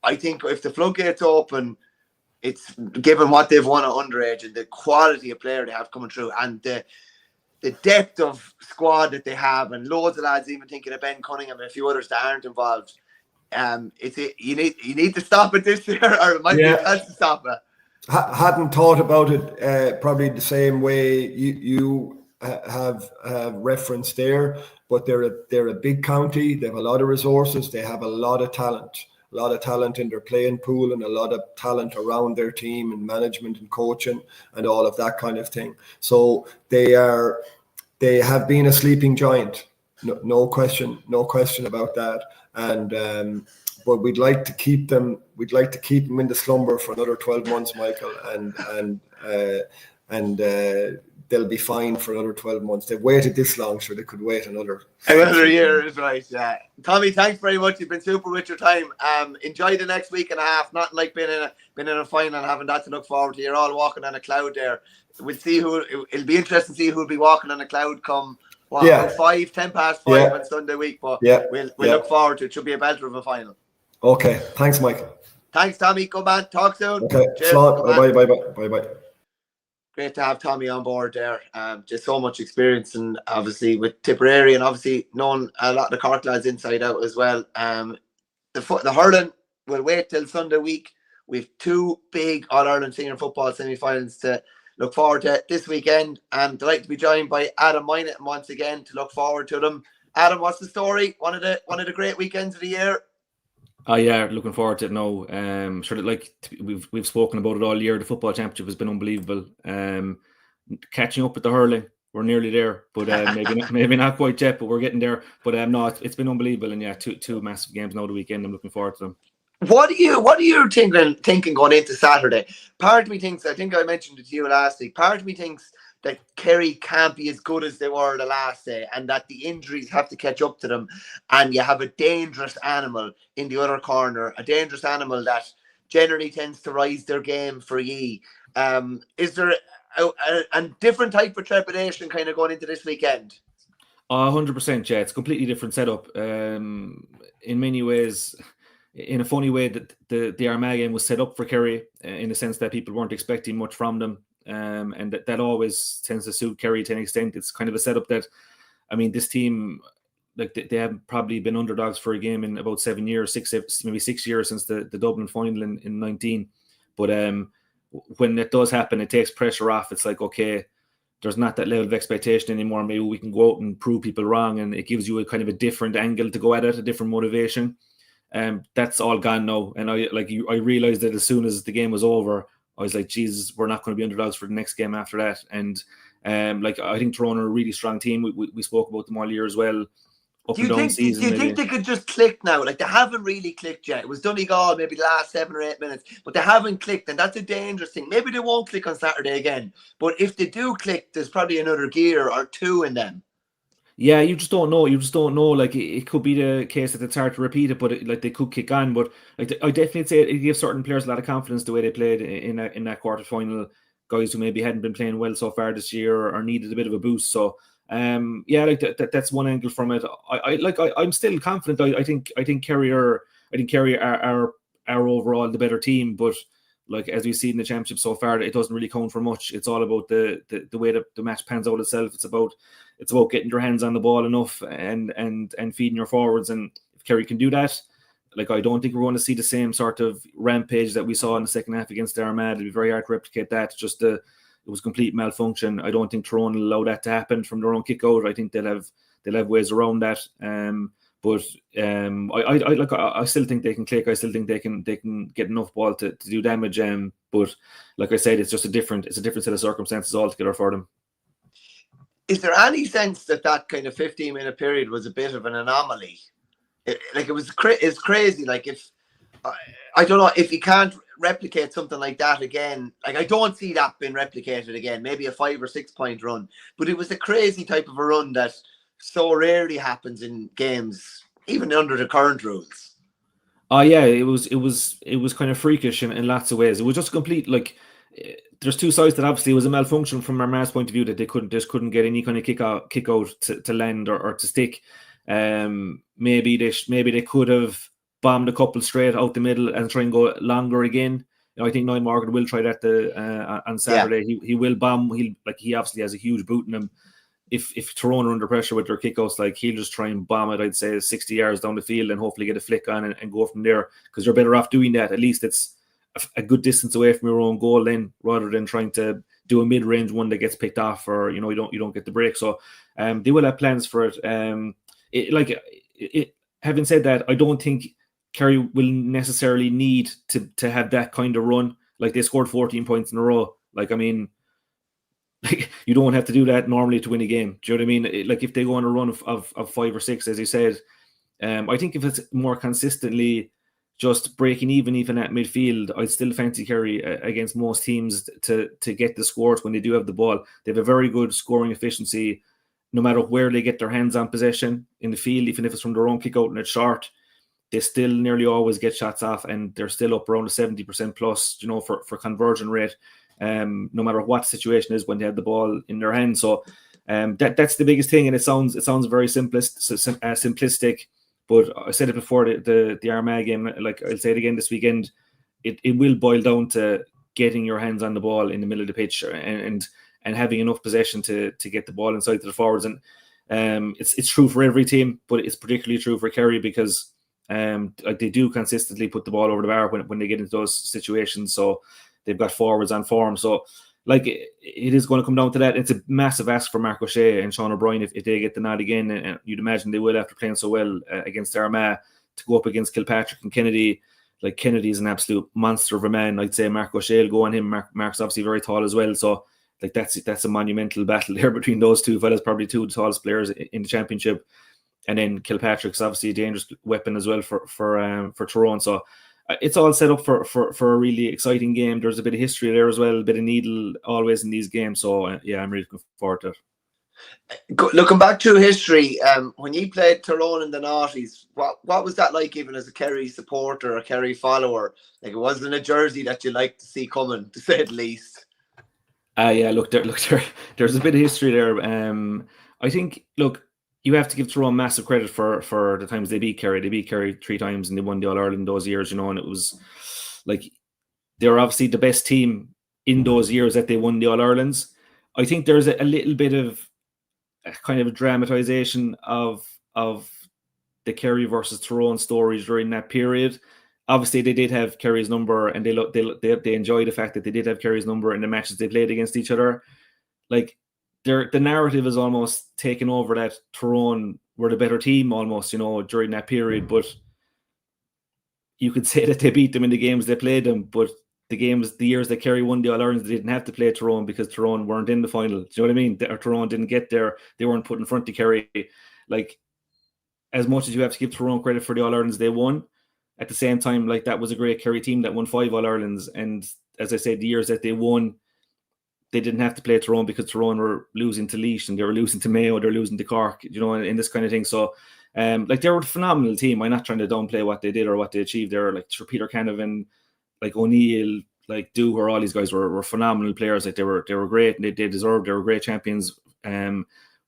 A: I think if the floodgates open, it's given what they've won at underage and the quality of player they have coming through and the depth of squad that they have, and loads of lads even thinking of Ben Cunningham and a few others that aren't involved. You need to stop it this year, or it might be best to stop it.
B: Hadn't thought about it probably the same way you have referenced there, but they're a big county. They have a lot of resources. They have a lot of talent in their playing pool, and a lot of talent around their team and management and coaching and all of that kind of thing. So they have been a sleeping giant, no question about that. And but we'd like to keep them in the slumber for another 12 months, Michael, and they'll be fine for another 12 months. They've waited this long, so they could wait another
A: year. Is right. Yeah, Tommy, thanks very much. You've been super with your time. Enjoy the next week and a half. Nothing like being in a final and having that to look forward to. You're all walking on a cloud there. We'll see it'll be interesting to see who'll be walking on a cloud come 10 past 5 on Sunday week. But we'll look forward to it. Should be a belter of a final.
B: Okay, thanks, Michael.
A: Thanks, Tommy. Good man. Talk soon.
B: Okay, bye.
A: Great to have Tommy on board there. Just so much experience, and obviously with Tipperary, and obviously knowing a lot of the Cork lads inside out as well. The hurling will wait till Sunday week. We've 2 big All Ireland senior football semi-finals to look forward to this weekend. I'm delighted to be joined by Adam Minot once again to look forward to them. Adam, what's the story? One of the great weekends of the year.
C: Oh yeah, looking forward to it now. Sure, like we've spoken about it all year. The football championship has been unbelievable. Catching up with the hurling, we're nearly there, but maybe not quite yet, but we're getting there. But no, it's been unbelievable, and yeah, two massive games now the weekend. I'm looking forward to them.
A: What are you thinking going into Saturday? Part of me thinks, I think I mentioned it to you last week, part of me thinks that Kerry can't be as good as they were the last day, and that the injuries have to catch up to them, and you have a dangerous animal in the other corner, a dangerous animal that generally tends to rise their game for ye. Is there a different type of trepidation kind of going into this weekend?
C: 100%, yeah. It's a completely different setup. In many ways, in a funny way, that the Armagh game was set up for Kerry in the sense that people weren't expecting much from them. And that always tends to suit Kerry to an extent. It's kind of a setup that, I mean, this team, like they have probably been underdogs for a game in about 7 years, maybe 6 years since the Dublin final in 19. But when it does happen, it takes pressure off. It's like, okay, there's not that level of expectation anymore. Maybe we can go out and prove people wrong, and it gives you a kind of a different angle to go at it, a different motivation. That's all gone now. And I realized that as soon as the game was over, I was like, Jesus, we're not going to be underdogs for the next game after that. And I think Tyrone are a really strong team. We spoke about them all year as well.
A: Do you think they could just click now? Like, they haven't really clicked yet. It was Donegal maybe the last 7 or 8 minutes, but they haven't clicked, and that's a dangerous thing. Maybe they won't click on Saturday again, but if they do click, there's probably another gear or two in them.
C: Yeah, you just don't know. Like, it could be the case that it's hard to repeat it, but they could kick on. But like, I definitely say it gives certain players a lot of confidence the way they played in that quarterfinal. Guys who maybe hadn't been playing well so far this year or needed a bit of a boost. So that's one angle from it. I'm still confident. I think Kerry are overall the better team, but like, as we see in the championship so far, it doesn't really count for much. It's all about the way that the match pans out itself. It's about getting your hands on the ball enough and feeding your forwards. And if Kerry can do that, like, I don't think we're going to see the same sort of rampage that we saw in the second half against the Armagh. It'd be very hard to replicate that. It was complete malfunction. I don't think Tyrone will allow that to happen from their own kick out. I think they'll have ways around that. I still think they can click. I still think they can get enough ball to do damage. But like I said, it's a different set of circumstances altogether for them.
A: Is there any sense that kind of 15-minute period was a bit of an anomaly? It's crazy. Like, if I don't know if you can't replicate something like that again. Like, I don't see that being replicated again. Maybe a 5 or 6 point run, but it was a crazy type of a run that so rarely happens in games, even under the current rules.
C: Oh yeah, it was kind of freakish in lots of ways. It was just complete, like, there's two sides that obviously it was a malfunction from Armagh's point of view, that they couldn't get any kind of kick out to land or to stick. Maybe they could have bombed a couple straight out the middle and try and go longer again. I think Noel McGrath will try that on Saturday. Yeah. He will bomb. He obviously has a huge boot in him. If Tyrone are under pressure with their kickouts, like, he'll just try and bomb it, I'd say 60 yards down the field, and hopefully get a flick on and go from there, because you're better off doing that. At least it's a good distance away from your own goal then, rather than trying to do a mid-range one that gets picked off, or you don't get the break. So they will have plans for it. Having said that, I don't think Kerry will necessarily need to have that kind of run. Like, they scored 14 points in a row. Like, I mean, like, you don't have to do that normally to win a game. Do you know what I mean? Like, if they go on a run of 5 or 6, as you said, I think if it's more consistently just breaking even at midfield, I'd still fancy Kerry against most teams to get the scores when they do have the ball. They have a very good scoring efficiency, no matter where they get their hands on possession in the field, even if it's from their own kick out and it's short. They still nearly always get shots off, and they're still up around the 70% plus, for conversion rate, no matter what the situation is when they have the ball in their hands. So that's the biggest thing, and it sounds very simplistic, but I said it before the Armagh game. Like, I'll say it again this weekend. It will boil down to getting your hands on the ball in the middle of the pitch and having enough possession to get the ball inside to the forwards. And it's true for every team, but it's particularly true for Kerry, because they do consistently put the ball over the bar when they get into those situations. So they've got forwards on form. So, like, it is going to come down to that. It's a massive ask for Mark O'Shea and Sean O'Brien if they get the nod again, and you'd imagine they will after playing so well against Armagh, to go up against Kilpatrick and Kennedy. Like, Kennedy's an absolute monster of a man. I'd say Mark O'Shea will go on him. Mark's obviously very tall as well. So, like, that's a monumental battle there between those two fellas, probably two of the tallest players in the championship. And then Kilpatrick's obviously a dangerous weapon as well for Tyrone. So it's all set up for a really exciting game. There's a bit of history there as well, a bit of needle always in these games. So I'm really looking forward to it.
A: Looking back to history, when you played Tyrone in the noughties, what was that like, even as a Kerry supporter, a Kerry follower? Like, it wasn't a jersey that you like to see coming, to say the least.
C: There's a bit of history there. I think, you have to give Tyrone massive credit for the times they beat Kerry. They beat Kerry 3 times and they won the All-Ireland those years, and it was like, they were obviously the best team in those years that they won the All-Irelands. I think there's a little bit of a kind of a dramatization of the Kerry versus Tyrone stories during that period. Obviously, they did have Kerry's number, and they enjoy the fact that they did have Kerry's number in the matches they played against each other. Like, the narrative is almost taken over that Tyrone were the better team almost, during that period. But you could say that they beat them in the games they played them, but the years that Kerry won the All-Irelands, they didn't have to play Tyrone because Tyrone weren't in the final. Do you know what I mean? Or Tyrone didn't get there. They weren't put in front of Kerry. Like, as much as you have to give Tyrone credit for the All-Irelands they won, at the same time, like, that was a great Kerry team that won 5 All-Irelands. And as I said, the years that they won, they didn't have to play Tyrone because Tyrone were losing to Laois and they were losing to Mayo, they're losing to Cork, in this kind of thing. So, like, they were a phenomenal team. I'm not trying to downplay what they did or what they achieved. They were like Peter Canavan, like O'Neill, like Dooher, all these guys were phenomenal players. Like, they were great, and they deserved. They were great champions when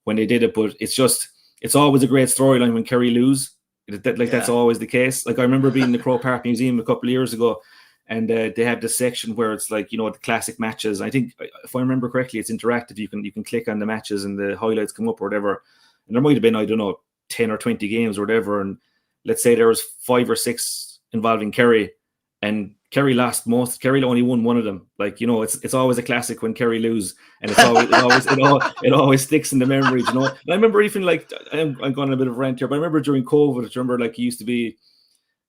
C: they did it. But it's always a great storyline when Kerry lose. That's always the case. Like, I remember being in the Croke Park Museum a couple of years ago, and they have this section where it's like, the classic matches. I think, if I remember correctly, it's interactive. You can click on the matches and the highlights come up or whatever. And there might have been, I don't know, 10 or 20 games or whatever. And let's say there was 5 or 6 involving Kerry, and Kerry lost most. Kerry only won one of them. Like, it's always a classic when Kerry lose, and it always sticks in the memory. And I remember even, like, I'm going on a bit of a rant here, but I remember during COVID, I remember, like, it used to be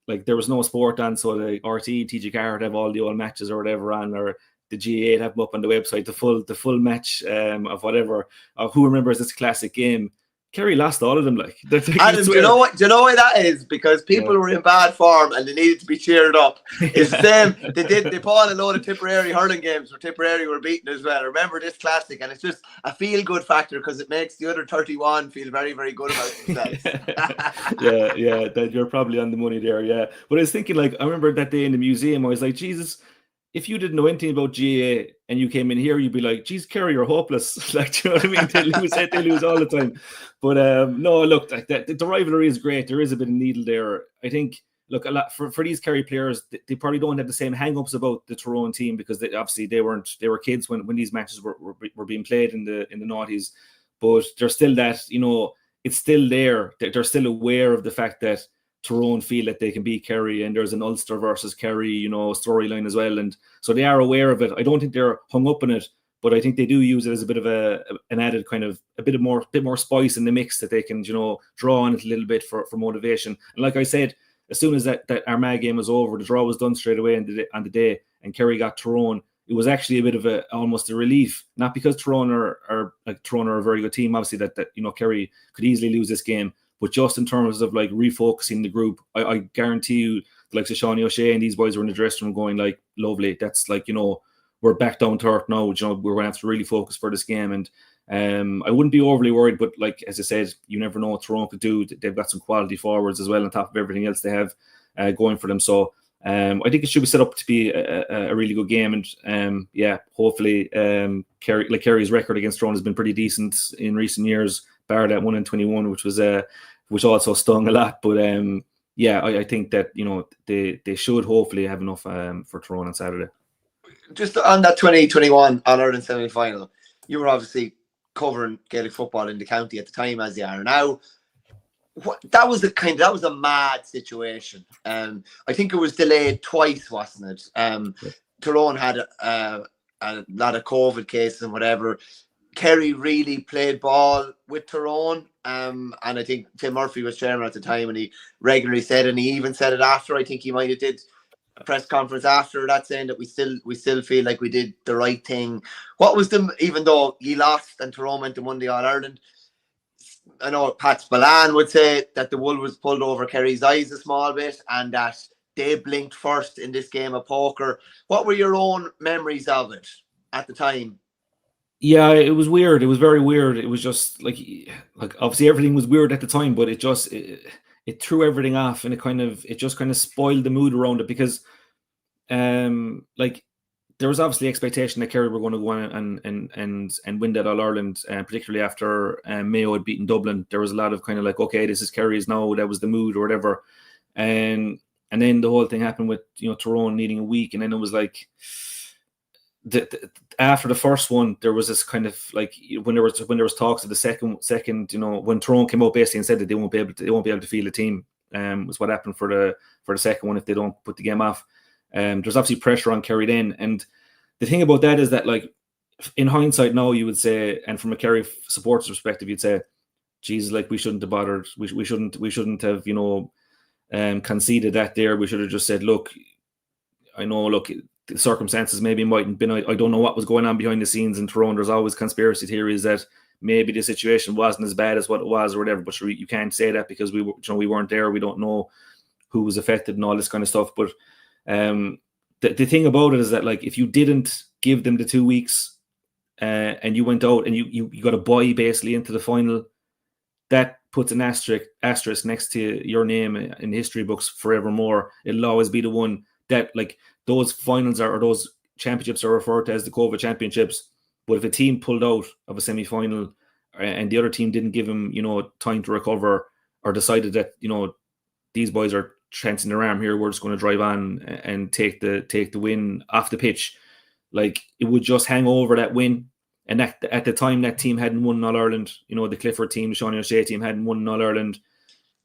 C: like there was no sport on, so the RT, TG Car would have all the old matches or whatever on, or the GA would have them up on the website, the full match of whatever. Who remembers this classic game? Kerry lost all of them. Like,
A: Adam, do you know why that is? Because people were in bad form and they needed to be cheered up. It's the same. They put on a load of Tipperary hurling games where Tipperary were beaten as well. Remember this classic, and it's just a feel-good factor because it makes the other 31 feel very, very good about themselves.
C: yeah, that you're probably on the money there. Yeah, but I was thinking, like, I remember that day in the museum, I was like, Jesus, if you didn't know anything about GAA and you came in here, you'd be like, geez, Kerry, you're hopeless. Like, do you know what I mean? They lose all the time. But no, look, like the rivalry is great. There is a bit of needle there. I think, look, a lot for these Kerry players, they probably don't have the same hang-ups about the Tyrone team because they were kids when these matches were being played in the noughties. But there's still that, it's still there. They're still aware of the fact that Tyrone feel that they can beat Kerry, and there's an Ulster versus Kerry, storyline as well, and so they are aware of it. I don't think they're hung up on it, but I think they do use it as a bit of an added kind of a bit more spice in the mix that they can, draw on it a little bit for motivation. And like I said, as soon as that Armagh game was over, the draw was done straight away on the day, and Kerry got Tyrone. It was actually a bit of almost a relief, not because Tyrone are a very good team, obviously that Kerry could easily lose this game. But just in terms of, like, refocusing the group, I guarantee you, the likes of Shawnee O'Shea and these boys were in the dressing room going, like, lovely. That's like, we're back down to earth now. We're going to have to really focus for this game. And I wouldn't be overly worried, but, like, as I said, you never know what Tyrone could do. They've got some quality forwards as well on top of everything else they have going for them. So I think it should be set up to be a really good game. And hopefully Kerry's record against Tyrone has been pretty decent in recent years, bar that 1-21, which also stung a lot. But I think that they should hopefully have enough for Tyrone on Saturday. Just
A: on that 2021 All-Ireland semi-final, you were obviously covering Gaelic football in the county at the time, as you are now. That was a mad situation. I think it was delayed twice, wasn't it? Tyrone had a lot of COVID cases and whatever. Kerry really played ball with Tyrone, and I think Tim Murphy was chairman at the time, and he regularly said, and he even said it after. I think he might have did a press conference after that saying that we still feel like we did the right thing. What was even though he lost and Tyrone went and won the All-Ireland, I know Pat Spillane would say that the wool was pulled over Kerry's eyes a small bit and that they blinked first in this game of poker. What were your own memories of it at the time?
C: Yeah, it was weird. It was very weird. It was just like obviously everything was weird at the time, but it threw everything off, and it just kind of spoiled the mood around it because there was obviously expectation that Kerry were going to go on and win that All-Ireland, particularly after Mayo had beaten Dublin. There was a lot of kind of like, okay, this is Kerry's now. That was the mood or whatever, and then the whole thing happened with Tyrone needing a week, and then it was like. After the first one, there was this kind of like when there was talks of the second, when Tyrone came out basically and said that they won't be able to field a team, was what happened for the second one if they don't put the game off. There's obviously pressure on Kerry then, and the thing about that is that like in hindsight now, you would say, and from a Kerry supporters perspective, you'd say, Jesus, like we shouldn't have bothered. We shouldn't have, conceded that there. We should have just said, look, I know, look, the circumstances maybe mightn't been. I don't know what was going on behind the scenes in Tyrone. There's always conspiracy theories that maybe the situation wasn't as bad as what it was or whatever. But you can't say that because we weren't there. We don't know who was affected and all this kind of stuff. But the thing about it is that, like, if you didn't give them the 2 weeks and you went out and you got a bye basically into the final, that puts an asterisk next to your name in history books forevermore. It'll always be the one that, like, those finals or those championships are referred to as the COVID championships. But if a team pulled out of a semi-final and the other team didn't give them, time to recover, or decided that, these boys are chancing their arm here, we're just going to drive on and take the win off the pitch, like, it would just hang over that win. And that, at the time, that team hadn't won All Ireland. The Clifford team, the Sean O'Shea team hadn't won All Ireland.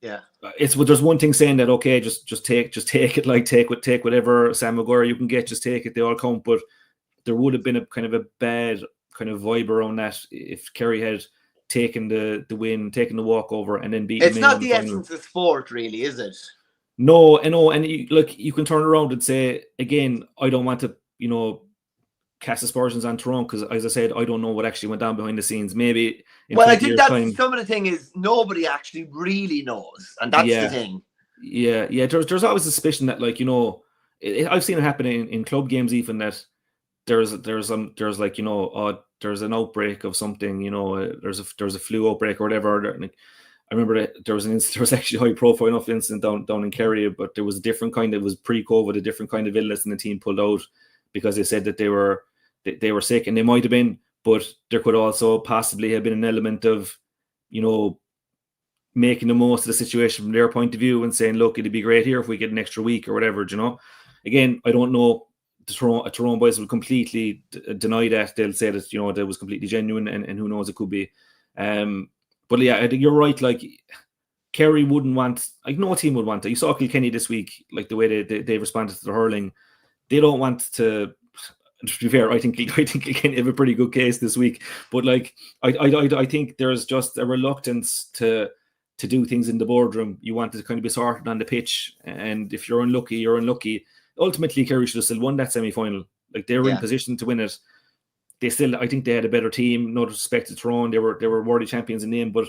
A: Yeah,
C: there's one thing saying that, okay, just take it, like, take whatever Sam Maguire you can get, just take it. They all count. But there would have been a kind of a bad kind of vibe around that if Kerry had taken the win, taken the walkover, and then beaten.
A: It's not the essence of sport, really, is it?
C: No, I know, and you can turn around and say again, I don't want to, cast aspersions on Tyrone because, as I said, I don't know what actually went on behind the scenes. Maybe.
A: Well, I think that's some of the thing is nobody actually really knows, and that's the thing.
C: Yeah. There's always a suspicion that, like, I've seen it happen in club games even, that there's like, there's an outbreak of something, there's a flu outbreak or whatever. Like, I remember that there was actually a high profile enough incident down in Kerry, but there was a different kind. It was pre-COVID, a different kind of illness, and the team pulled out because they said that they were sick, and they might have been, but there could also possibly have been an element of, making the most of the situation from their point of view and saying, look, it'd be great here if we get an extra week or whatever, Again, I don't know. The Tyrone boys will completely deny that. They'll say that, that was completely genuine, and who knows, it could be. But yeah, I think you're right. Like, Kerry wouldn't want, like, no team would want it. You saw Kilkenny this week, like the way they responded to the hurling. They don't want to be fair, I think Kilkenny have a pretty good case this week. But, like, I think there's just a reluctance to do things in the boardroom. You want to kind of be sorted on the pitch, and if you're unlucky, you're unlucky. Ultimately, Kerry should have still won that semi-final. Like, they were in position to win it. I think they had a better team. No disrespect to Tyrone, they were worthy champions in name, but,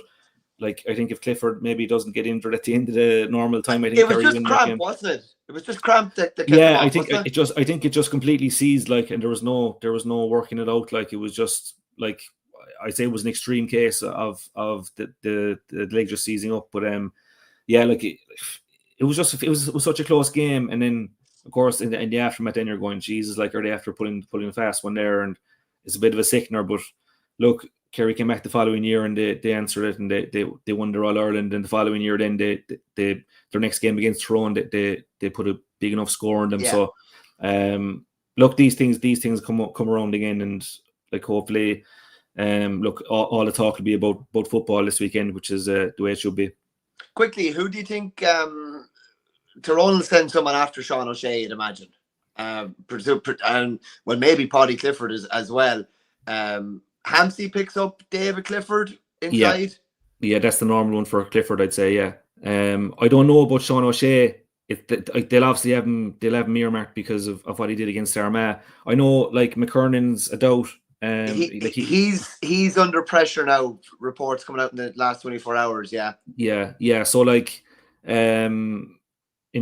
C: like, I think if Clifford maybe doesn't get injured at the end of the normal time, I think
A: it was just cramp, wasn't it? It was just cramp that
C: yeah, I think it just completely seized, like, and there was no working it out. Like, it was just, like, I say it was an extreme case of the leg just seizing up. But yeah, like, it was such a close game, and then, of course, in the aftermath, then you're going, Jesus, like, are they after pulling a fast one there? And it's a bit of a sickener. But look, Kerry came back the following year and they answered it, and they won their All Ireland. And the following year, then their next game against Tyrone, they put a big enough score on them. Yeah. So, look, these things come around again, and, like, hopefully, look, all the talk will be about football this weekend, which is the way it should be.
A: Quickly, who do you think Tyrone will send someone after Sean O'Shea, I'd imagine? And well, maybe Paddy Clifford as well. Hampsey picks up David Clifford inside.
C: Yeah, that's the normal one for Clifford, I'd say. Yeah. I don't know about Sean O'Shea. They'll obviously have him earmarked because of what he did against Armagh. I know, like, McKernan's a doubt.
A: He's under pressure now. Reports coming out in the last 24 hours. Yeah. So, like, in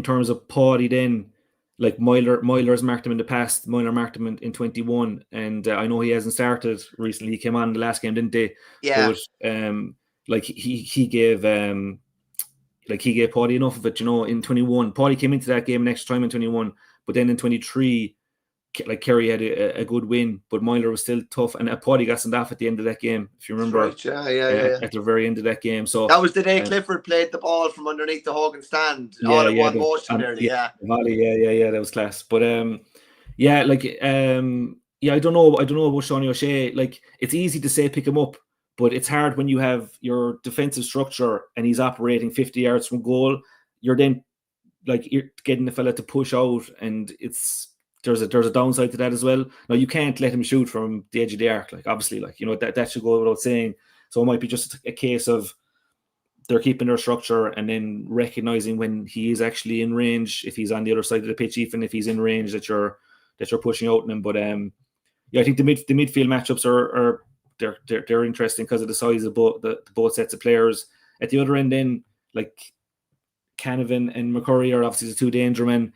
A: terms of Paddy, then, like, Myler's marked him in the past. Myler marked him in 21, and I know he hasn't started recently. He came on the last game, didn't he? Yeah.
C: But like, he gave Paddy enough of it, in 21. Paddy came into that game an extra time in 21, but then in 23, like, Kerry had a good win, but Myler was still tough, and Paddy got sent off at the end of that game, if you remember.
A: Right, yeah.
C: At the very end of that game. So
A: that was the day Clifford played the ball from underneath the Hogan stand, all in one motion nearly. Yeah,
C: that was class. But I don't know about Sean O'Shea. Like, it's easy to say pick him up, but it's hard when you have your defensive structure and he's operating 50 yards from goal. You're then, like, you're getting the fella to push out, and it's there's a downside to that as well. Now you can't let him shoot from the edge of the arc, like obviously, like that should go without saying. So it might be just a case of they're keeping their structure and then recognizing when he is actually in range, if he's on the other side of the pitch, even if he's in range, that you're pushing out on him. But yeah, I think the midfield matchups are they're interesting because of the size of both sets of players. At the other end, then like Canavan and McCurry are obviously the two danger men.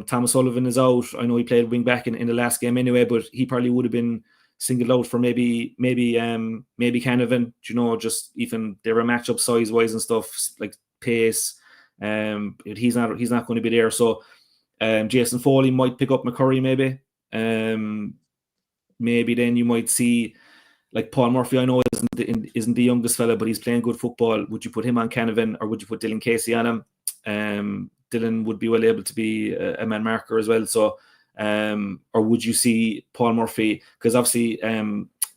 C: Thomas Sullivan is out. I know he played wing back in the last game anyway, but he probably would have been singled out for maybe Canavan. Just even there were matchup size wise and stuff, like pace. He's not going to be there. So Jason Foley might pick up McCurry maybe. Maybe then you might see like Paul Murphy. I know isn't the youngest fella, but he's playing good football. Would you put him on Canavan or would you put Dylan Casey on him? Dylan would be well able to be a man marker as well. So, or would you see Paul Murphy? Because obviously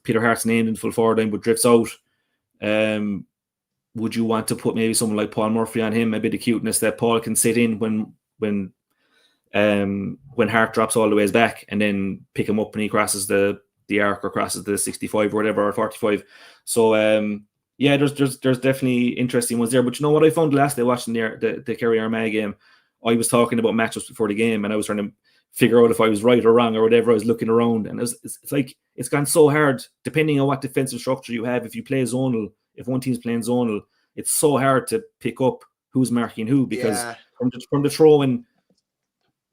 C: Peter Hart's named in full forward line, but drifts out. Would you want to put maybe someone like Paul Murphy on him? A bit of cuteness that Paul can sit in when Hart drops all the ways back, and then pick him up when he crosses the arc or crosses the 65 or whatever, or 45. So yeah, there's definitely interesting ones there. But you know what I found last day watching the Kerry Armagh game? I was talking about matchups before the game, and I was trying to figure out if I was right or wrong or whatever. I was looking around, and it's like it's gone so hard depending on what defensive structure you have. If you play zonal, if one team's playing zonal, it's so hard to pick up who's marking who, because from the throw in,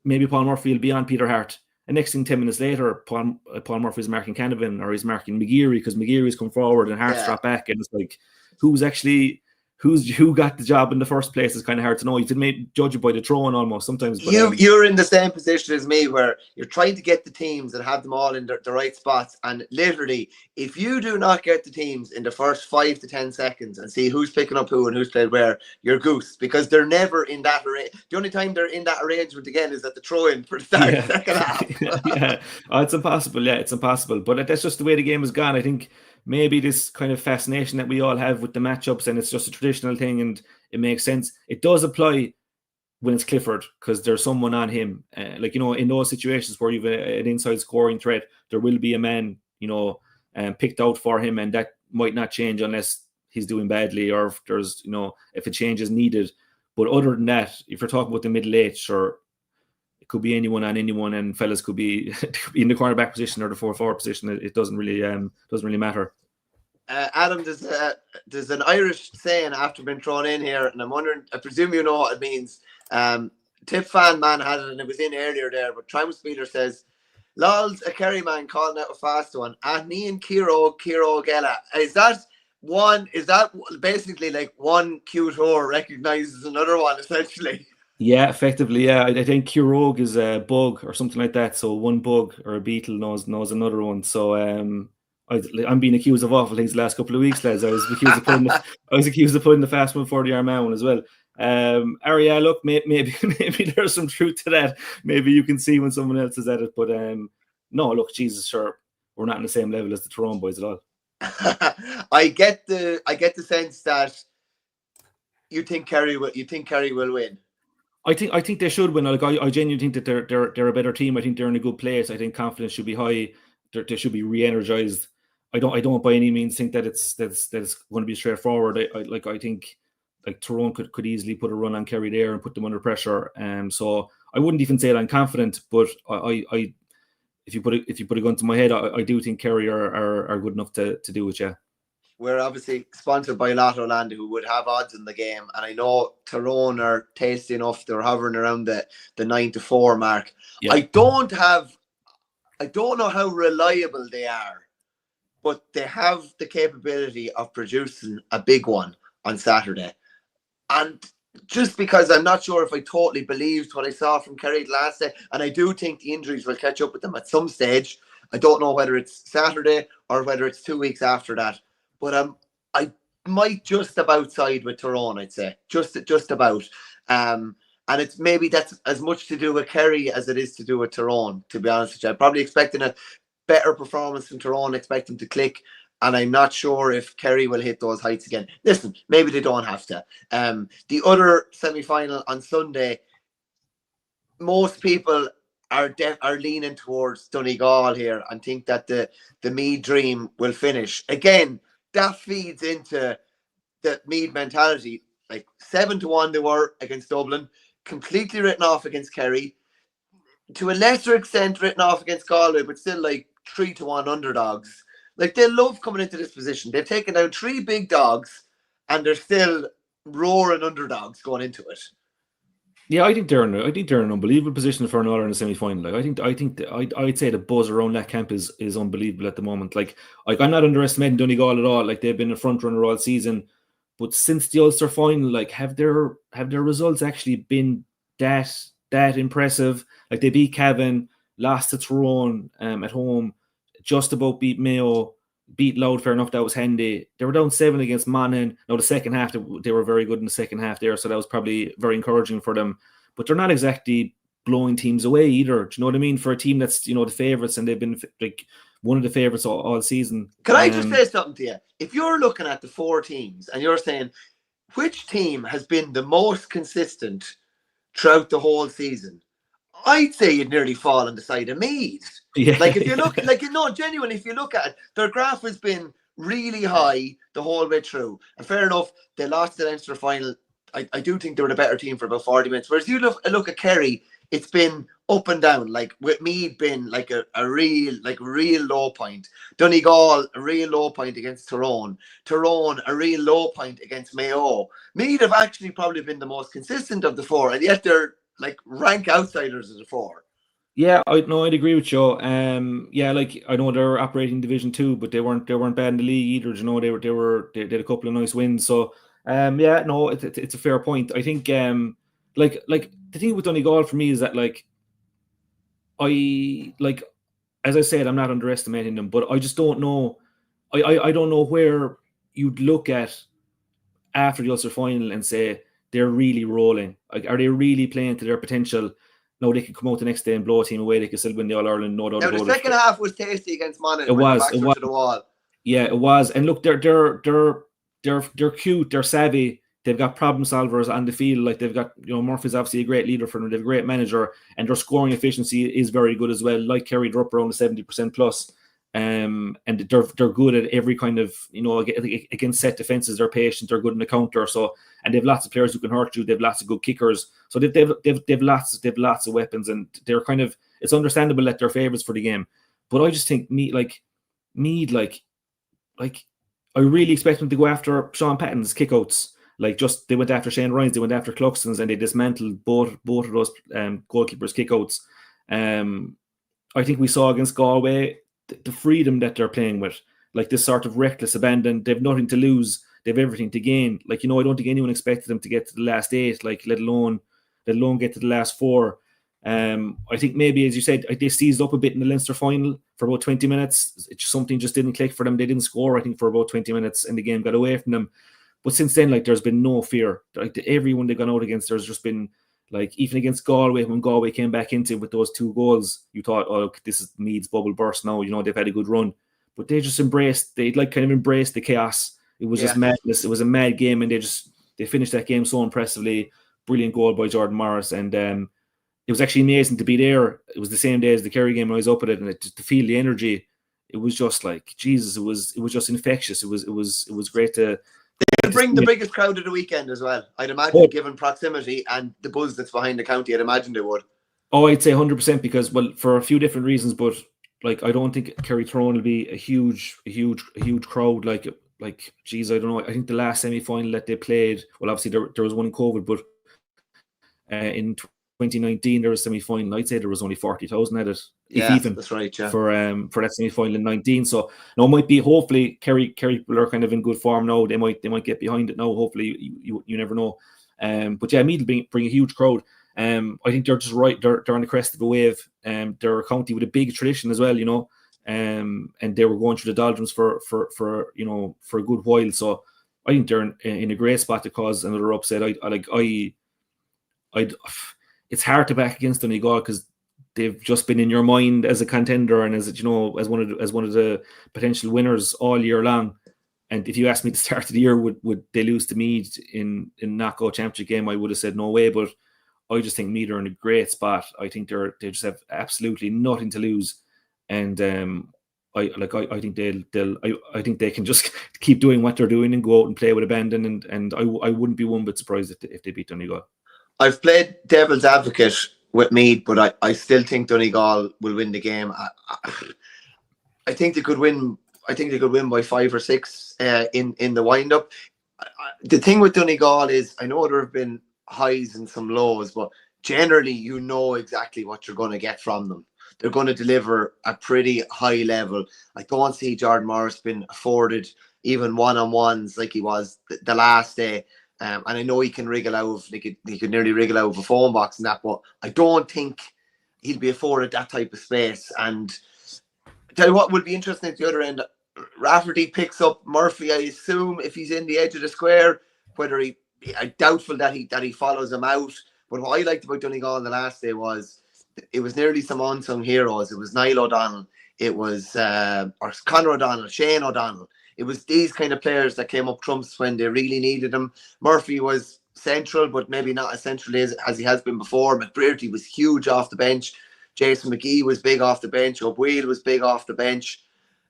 C: maybe Paul Murphy will be on Peter Hart. And next thing, 10 minutes later, Paul Murphy's marking Canavan, or he's marking McGeary because McGeary's come forward and Hart's dropped back. And it's like, who got the job in the first place is kind of hard to know. You can judge it by the throwing almost sometimes. But,
A: you're in the same position as me, where you're trying to get the teams and have them all in the right spots. And literally, if you do not get the teams in the first 5 to 10 seconds and see who's picking up who and who's played where, you're goose, because they're never in that arrangement. The only time they're in that arrangement again is at the throw-in for the start of the second half.
C: Yeah. Oh, it's impossible. Yeah, it's impossible. But that's just the way the game has gone. I think maybe this kind of fascination that we all have with the matchups, and it's just a traditional thing, and it makes sense. It does apply when it's Clifford, because there's someone on him. In those situations where you've an inside scoring threat, there will be a man, picked out for him, and that might not change unless he's doing badly, or if there's, if a change is needed. But other than that, if you're talking about the middle eight, sure, it could be anyone on anyone, and fellas could be in the cornerback position or the 4-4 position. It doesn't really matter.
A: Adam, there's an Irish saying after being thrown in here, and I'm wondering, I presume you know what it means. Tip fan man had it, and it was in earlier there, but Triumph Speeder says, "Lols, a Kerry man calling out a fast one. Me and Kiro Gela." Is that basically like one cute whore recognizes another one, essentially?
C: Yeah, effectively, yeah. I think Kirog is a bug or something like that. So one bug or a beetle knows another one. So I'm being accused of awful things the last couple of weeks, lads. I was accused of putting the fast one for the Armagh one as well. Aria, look, maybe there's some truth to that. Maybe you can see when someone else is at it, but no, look, Jesus, sure, we're not on the same level as the Tyrone boys at all.
A: I get the sense that you think Kerry will win.
C: I think they should win. Like I genuinely think that they're a better team. I think they're in a good place. I think confidence should be high. They should be re-energized. I don't by any means think that it's going to be straightforward. I think like Tyrone could easily put a run on Kerry there and put them under pressure. So I wouldn't even say that I'm confident, but I if you put a gun to my head, I do think Kerry are good enough to do it. Yeah.
A: We're obviously sponsored by Lotto Land, who would have odds in the game, and I know Tyrone are tasty enough. They're hovering around the 9-4 mark. Yeah. I don't know how reliable they are, but they have the capability of producing a big one on Saturday. And just because I'm not sure if I totally believed what I saw from Kerry last day, and I do think the injuries will catch up with them at some stage. I don't know whether it's Saturday or whether it's 2 weeks after that. But I might just about side with Tyrone, I'd say. Just about. And it's maybe that's as much to do with Kerry as it is to do with Tyrone, to be honest with you. I'm probably expecting a better performance from Tyrone, expect them to click. And I'm not sure if Kerry will hit those heights again. Listen, maybe they don't have to. The other semi-final on Sunday, most people are leaning towards Donegal here and think that the Meath dream will finish. Again, that feeds into the Meath mentality. Like 7-1 they were against Dublin, completely written off against Kerry, to a lesser extent written off against Galway, but still like 3-1 underdogs. Like they love coming into this position. They've taken down 3 big dogs and they're still roaring underdogs going into it.
C: Yeah, I think they're in an unbelievable position for an All-Ireland semi-final. Like I'd say the buzz around that camp is unbelievable at the moment. Like I'm not underestimating Donegal at all. Like they've been a front runner all season, but since the Ulster final, like have their results actually been that impressive? Like they beat Cavan, lost to Tyrone at home, just about beat Mayo, beat Loud, fair enough, that was handy. They were down 7 against Monaghan. Now, the second half, they were very good in the second half there, so that was probably very encouraging for them. But they're not exactly blowing teams away either. Do you know what I mean? For a team that's, the favourites, and they've been like one of the favourites all season.
A: Can I just say something to you? If you're looking at the 4 teams and you're saying, which team has been the most consistent throughout the whole season, I'd say you'd nearly fall on the side of Meath.
C: Yeah.
A: Like if you look, genuinely, if you look at it, their graph has been really high the whole way through. And fair enough, they lost the Leinster final. I do think they were the better team for about 40 minutes. Whereas you look at Kerry, it's been up and down. Like with Meath been like a real low point. Donegal, a real low point against Tyrone. Tyrone, a real low point against Mayo. Meath have actually probably been the most consistent of the 4, and yet they're like rank outsiders of the 4.
C: Yeah, I'd agree with you. Yeah, like I know they're operating Division 2, but they weren't bad in the league either. You know, they did a couple of nice wins. So, yeah, no, it's a fair point. I think, like the thing with Donegal for me is that as I said, I'm not underestimating them, but I just don't know. I don't know where you'd look at after the Ulster final and say they're really rolling. Like, are they really playing to their potential? No, they could come out the next day and blow a team away. They could still win the All-Ireland, no doubt about it.
A: The second half was tasty against Monaghan.
C: It was.
A: To the wall.
C: Yeah, it was. And look, they're cute. They're savvy. They've got problem solvers on the field. Like they've got, Murphy's obviously a great leader for them. They've a great manager, and their scoring efficiency is very good as well. Like Kerry, they're up around the 70% plus. And they're good at every kind of, against set defenses. They're patient. They're good in the counter. So, and they've lots of players who can hurt you. They've lots of good kickers. So they've lots of weapons, and they're kind of, it's understandable that they're favourites for the game. But I just think Meath, I really expect them to go after Sean Patton's kickouts. Like, just they went after Shane Ryan's, they went after Cluxton's, and they dismantled both of those goalkeepers' kickouts. I think we saw against Galway the freedom that they're playing with, like this sort of reckless abandon. They've nothing to lose, they've everything to gain. Like, I don't think anyone expected them to get to the last 8, like let alone get to the last 4. I think maybe, as you said, they seized up a bit in the Leinster final for about 20 minutes. Something just didn't click for them. They didn't score, I think, for about 20 minutes, and the game got away from them. But since then, like, there's been no fear. Like, everyone they've gone out against, there's just been, like, even against Galway, when Galway came back into it with those 2 goals, you thought, oh, look, this is Meath's bubble burst now. They've had a good run. But they just embraced the chaos. It was just madness. It was a mad game, and they finished that game so impressively. Brilliant goal by Jordan Morris. And it was actually amazing to be there. It was the same day as the Kerry game when I was up at it, and to feel the energy, it was just like, Jesus, it was just infectious. It was great to...
A: They bring the biggest crowd of the weekend as well. I'd imagine, given proximity and the buzz that's behind the county, I'd imagine they would.
C: Oh, I'd say 100%, because, well, for a few different reasons, but like, I don't think Kerry Tyrone will be a huge crowd. Like, geez, I don't know. I think the last semi-final that they played, well, obviously there was one in COVID, but in 2019 there was a semi-final. I'd say there was only 40,000 at it.
A: Yeah, that's right. Yeah,
C: for that semi-final in 19. So now, it might be, hopefully Kerry people are kind of in good form now. They might get behind it now. Hopefully, you never know. But yeah, Meath will bring a huge crowd. I think they're just right. They're on the crest of a wave. They're a county with a big tradition as well, and they were going through the doldrums for a good while. So I think they're in a great spot to cause another upset. It's hard to back against Donegal because they've just been in your mind as a contender and as one of the potential winners all year long. And if you asked me at the start of the year, would they lose to Meath in knockout championship game, I would have said no way. But I just think Meath are in a great spot. I think they just have absolutely nothing to lose, and I think I think they can just keep doing what they're doing and go out and play with abandon, and I wouldn't be one bit surprised if they beat Donegal.
A: I've played devil's advocate with Meath, but I still think Donegal will win the game. I think they could win. I think they could win by 5 or 6 in the wind up. The thing with Donegal is, I know there have been highs and some lows, but generally you know exactly what you're going to get from them. They're going to deliver a pretty high level. I don't see Jordan Morris been afforded even one-on-ones like he was the last day. And I know he can wriggle out. He could nearly wriggle out of a phone box and that, but I don't think he'll be afforded that type of space. And tell you what would be interesting at the other end, Rafferty picks up Murphy, I assume, if he's in the edge of the square, whether I'm doubtful that he follows him out. But what I liked about Donegal on the last day was it was nearly some unsung heroes. It was Niall O'Donnell, it was or Conor O'Donnell, Shane O'Donnell. It was these kind of players that came up trumps when they really needed them. Murphy was central, but maybe not as central as he has been before. McBrearty was huge off the bench. Jason McGee was big off the bench. O'Bweel was big off the bench.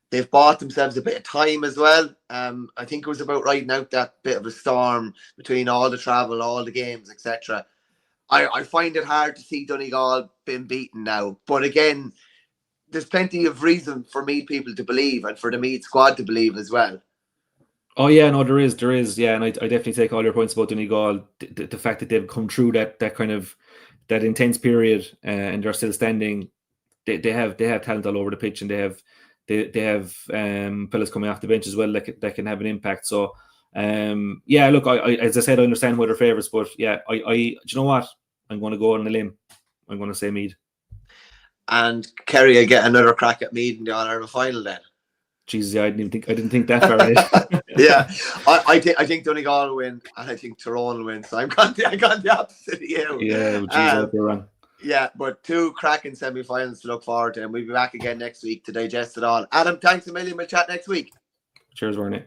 A: They've bought themselves a bit of time as well. I think it was about riding out that bit of a storm between all the travel, all the games, etc. I find it hard to see Donegal being beaten now. But again, there's plenty of reason for Meath people to believe and for the Meath squad to believe as well.
C: Oh yeah, no, there is, yeah, and I definitely take all your points about Donegal. The fact that they've come through that kind of that intense period and they're still standing. They have talent all over the pitch, and they have fellas coming off the bench as well that can have an impact. So yeah, look, I as I said, I understand why they're favourites, but yeah, do you know what? I'm going to go on a limb. I'm going to say Meath.
A: And Kerry, I get another crack at Meath in the All-Ireland final then.
C: Jesus, yeah, I didn't think that far ahead.
A: Yeah, I think Donegal will win, and I think Tyrone will win. So I got the opposite of you.
C: Yeah, geez, they're wrong.
A: Yeah, but 2 cracking semi-finals to look forward to, and we'll be back again next week to digest it all. Adam, thanks a million. We'll chat next week.
C: Cheers, Warnie.